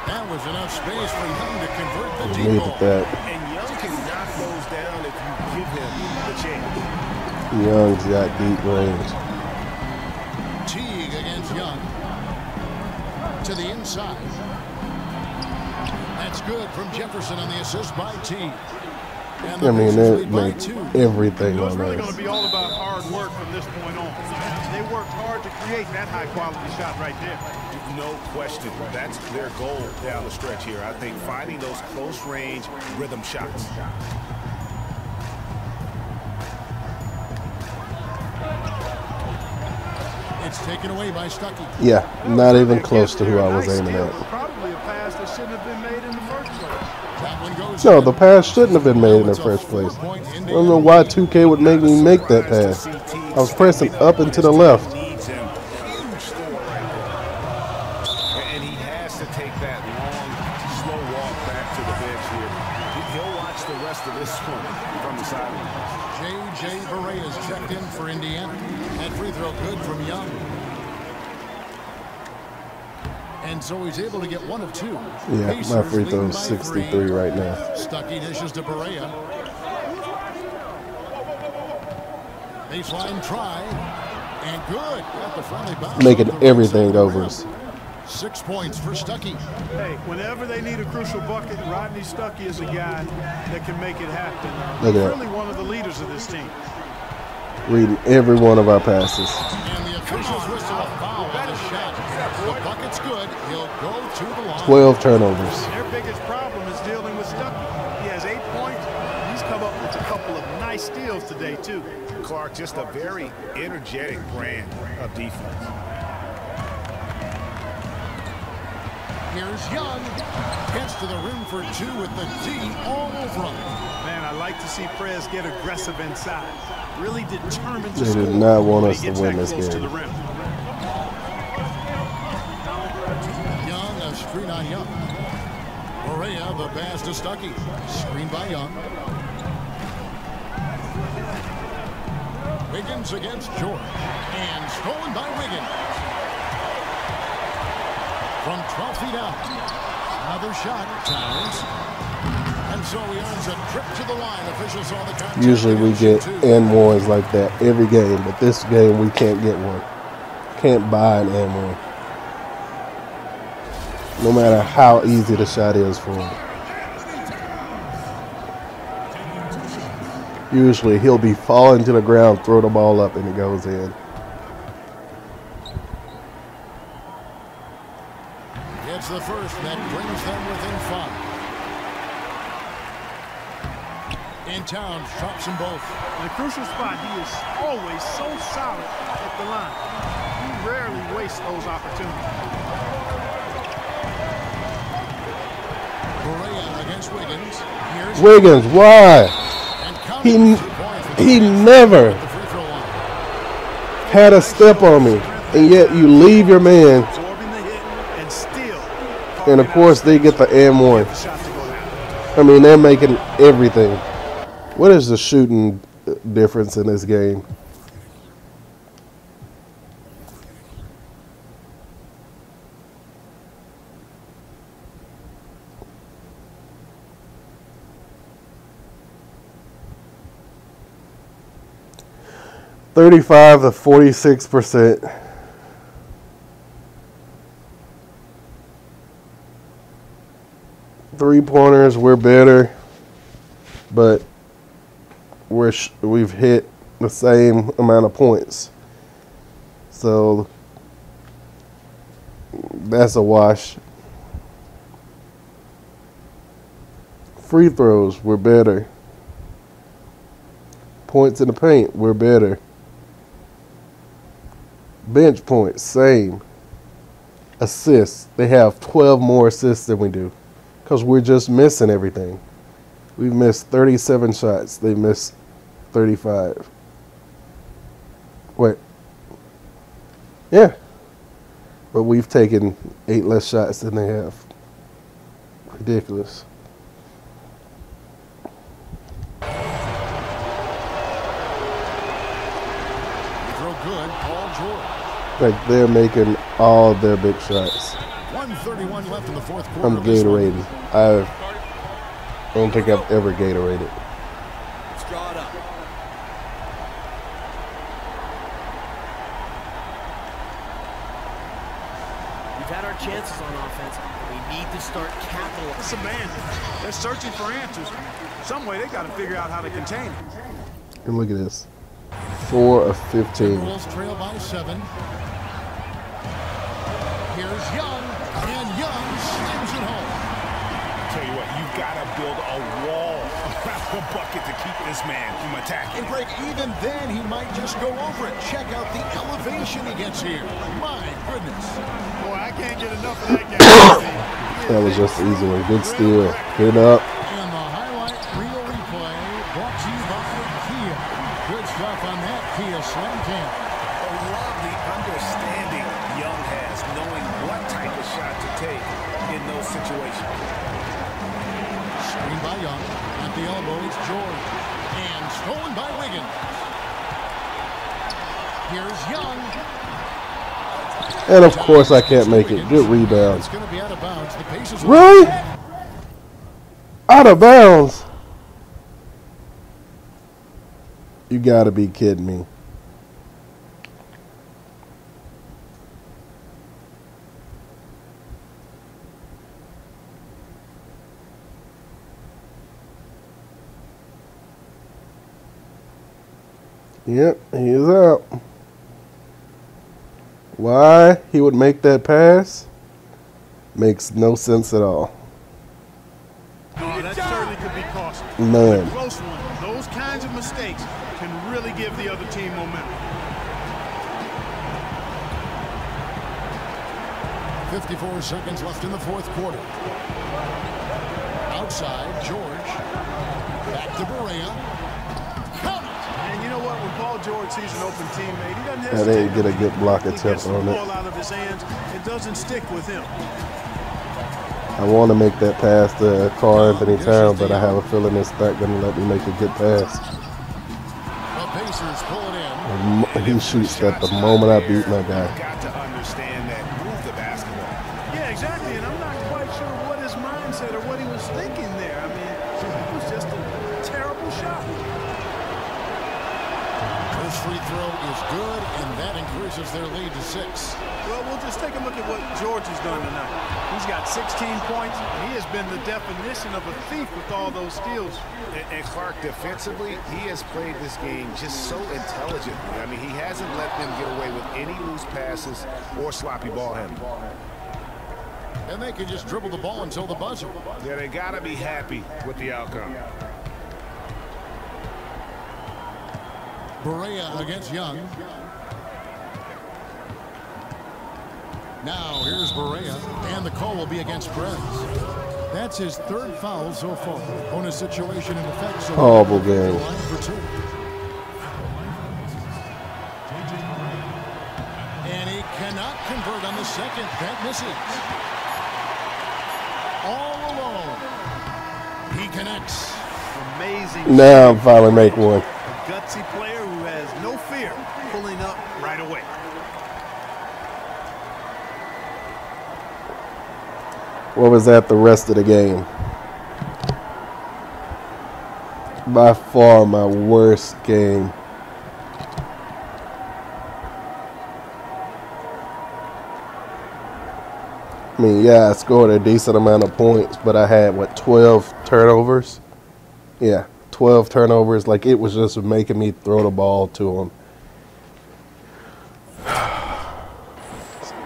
that was enough space for Young to convert the deep ball. And Young can knock those down if you give him the chance. Young's got deep range. Teague against Young. To the inside. That's good from Jefferson on the assist by Teague. I mean, they make everything It's on really going this. to be all about hard work from this point on. They worked hard to create that high-quality shot right there. No question. That's their goal down the stretch here. I think finding those close-range rhythm shots. It's taken away by Stuckey. Yeah, not even close to who I was aiming at. Probably a pass that shouldn't have been made in the first place. No, the pass shouldn't have been made in the first place. I don't know why 2K would make me make that pass. I was pressing up and to the left. And he has to take that long, slow walk back to the bench here. He'll watch the rest of this one from the sideline. J.J. Barea's checked in for Indiana. That free throw good from Young. And so he's able to get 1 of 2. Yeah, my free throw is 63 right now. Stuckey dishes to Barea. Baseline try. And good. Got the friendly bounce. Making everything overs. 6 points for Stuckey. Hey, whenever they need a crucial bucket, Rodney Stuckey is a guy that can make it happen. Look at He's that. really one of the leaders of this team. Reading every one of our passes. And the officials whistle a foul on the shot. The bucket's good. He'll go to the line. 12 turnovers. Their biggest problem is dealing with Stuckey. He has 8 points. He's come up with a couple of nice steals today, too. Clark, just a very energetic brand of defense. Here's Young. Gets to the rim for 2 with the D all over him. Man, I like to see Prez get aggressive inside. Really determined to They score did not want when us he to gets win that this close to game. the rim. Young, a screen on Young. Barea, the pass to Stuckey. Screen by Young. Wiggins against George. And stolen by Wiggins. From 12 feet out. Another shot. Towns. And so he earns a trip to the line. Officials saw the contact. Usually we get and ones like that every game, but this game we can't get one. Can't buy an and one. No matter how easy the shot is for him. Usually he'll be falling to the ground, throw the ball up, and it goes in. Gets the first. That brings them within 5. In town, drops them both. In a crucial spot, he is always so solid at the line. He rarely wastes those opportunities. Barea against Wiggins. Here's Wiggins, why? He never had a step on me, and yet you leave your man. And of course they get the and one. I mean, they're making everything. What is the shooting difference in this game? $35 to 46%. Three-pointers, we're better, but we've hit the same amount of points. So that's a wash. Free throws, we're better. Points in the paint, we're better. Bench points, same. Assists, they have 12 more assists than we do. Because we're just missing everything. We've missed 37 shots. They missed 35. Wait. Yeah. But we've taken 8 less shots than they have. Ridiculous. Throw good, Paul George. Like they're making all their big shots. 1:31 left in the fourth quarter. I'm Gatorating. I don't think I've ever Gatorated. Let's draw it up. We've had our chances on offense. We need to start capitalizing. It's abandoned. They're searching for answers. Some way they got to figure out how to contain it. And look at this. 4 of 15. Timberwolves trail by 7. Here's Young, and Young slams it home. Tell you what, you've got to build a wall around the bucket to keep this man from attacking. And Greg, even then, he might just go over it. Check out the elevation he gets here. My goodness. Boy, I can't get enough of that guy. That was just an easy one. Good steal. Hit up. And the highlight reel replay brought to you by Kia. Good stuff on that Kia Slim 10. I love the understanding Young has, knowing what type of shot to take in those situations. Screen by Young. At the elbow, it's George. And stolen by Wiggins. Here's Young. And of course I can't make it. Good rebound. It's going to be out of bounds. The Pacers Really? Out of bounds? You gotta be kidding me. Yep, he is out. Why he would make that pass makes no sense at all. Oh, that certainly could be costly. None. A close one. Those kinds of mistakes can really give the other team momentum. 54 seconds left in the fourth quarter. Outside, George. Back to Berea. Count it. And you know what? When Paul George sees an open teammate, he doesn't Yeah, hesitate. they get a good block He attempt gets the on it. ball out of his hands. It doesn't stick with him. I want to make that pass to Carl Anthony Towns, but I have a feeling it's not going to let me make a good pass. The Pacers pull it in. He shoots that the moment I beat my guy. Got to understand that. Move the basketball. Yeah, exactly. And I'm not quite sure what his mindset or what he was thinking there. I mean, it was just a terrible shot. This free throw is good, and that increases their lead to 6. Well, we'll just take a look at what George has done tonight. He's got 16 points. He has been the definition of a thief with all those steals. And Clark, defensively, he has played this game just so intelligently. I mean, he hasn't let them get away with any loose passes or sloppy ball handling. And they can just dribble the ball until the buzzer. Yeah, they got to be happy with the outcome. Berea against Young. Now here's Berea, and the call will be against Perez. That's his 3rd foul so far. Bonus situation in effect. So horrible game. For 2. And he cannot convert on the second. That misses. All alone. He connects. Amazing. Now I'm finally make one. A gutsy player who has no fear pulling up right away. What was that the rest of the game? By far my worst game. I mean, yeah, I scored a decent amount of points, but I had, what, 12 turnovers? Yeah, 12 turnovers. Like, it was just making me throw the ball to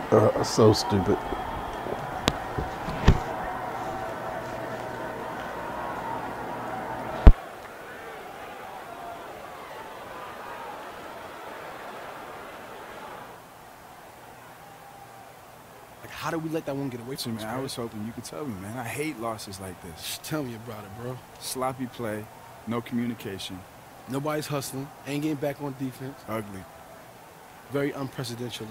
them. So stupid. How did we let that one get away from us? Man, I was hoping you could tell me, man. I hate losses like this. Just tell me about it, bro. Sloppy play, no communication. Nobody's hustling. Ain't getting back on defense. Ugly. very unprecedented.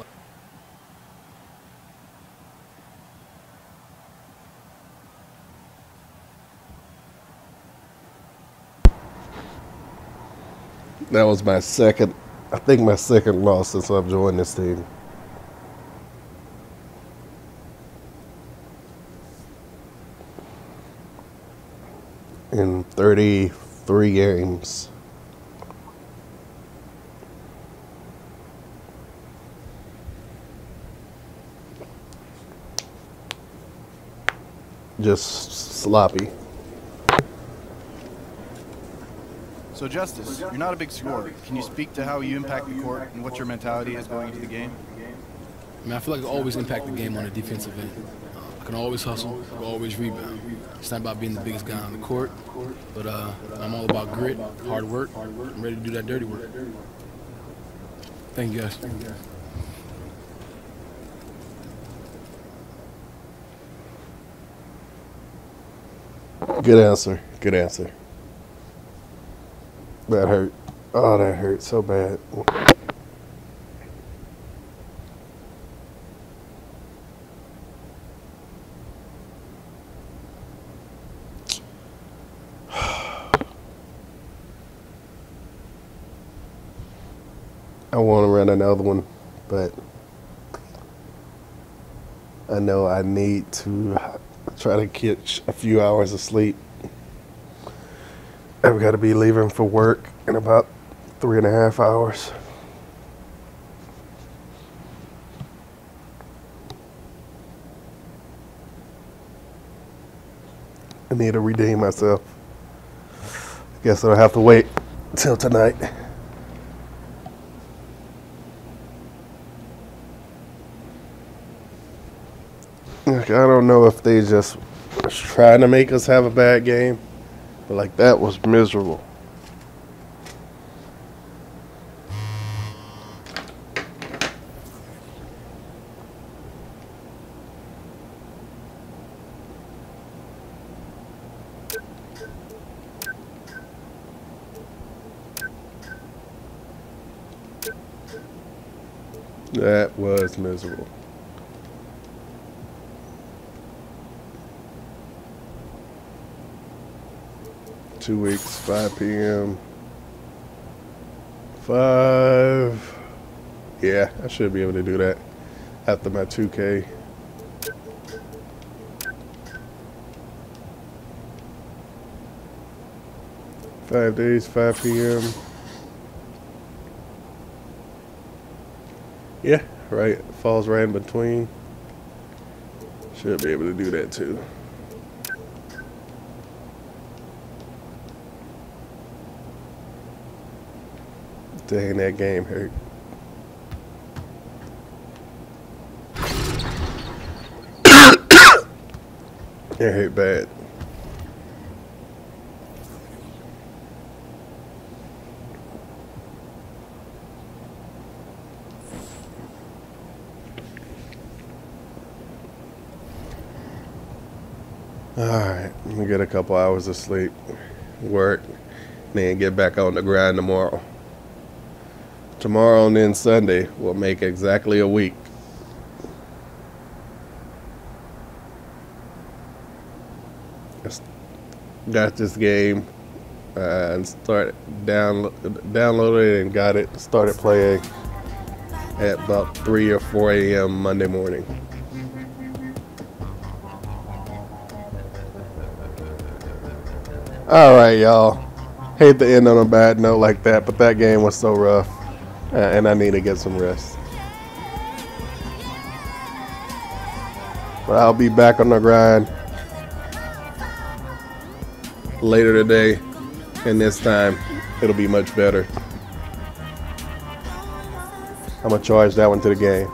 That was my second, I think my second loss since I've joined this team. In 33 games. Just sloppy. So, Justice, you're not a big scorer. Can you speak to how you impact the court and what your mentality is going into the game? I mean, I feel like I always impact the game on the defensive end. I can always hustle, I can always rebound. It's not about being the biggest guy on the court, but I'm all about grit, hard work. I'm ready to do that dirty work. Thank you, guys. Good answer. Good answer. That hurt. Oh, that hurt so bad. I want to run another one, but I know I need to try to catch a few hours of sleep. I've got to be leaving for work in about 3.5 hours. I need to redeem myself. I guess I'll have to wait till tonight. Like, I don't know if they just was trying to make us have a bad game, but like that was miserable. That was miserable. Two weeks, 5 p.m. 5. Yeah, I should be able to do that after my 2K. Five days, 5 p.m. Yeah, right. Falls right in between. Should be able to do that too. Dang, that game hurt. It hurt bad. Alright, let me get a couple hours of sleep, work, then get back on the grind tomorrow. Tomorrow and then Sunday will make exactly a week. Got this game and downloaded it and got it, started playing at about 3 or 4 a.m. Monday morning. Alright, y'all. Hate to end on a bad note like that, but that game was so rough. And I need to get some rest. But I'll be back on the grind later today, and this time it'll be much better. I'm gonna charge that one to the game.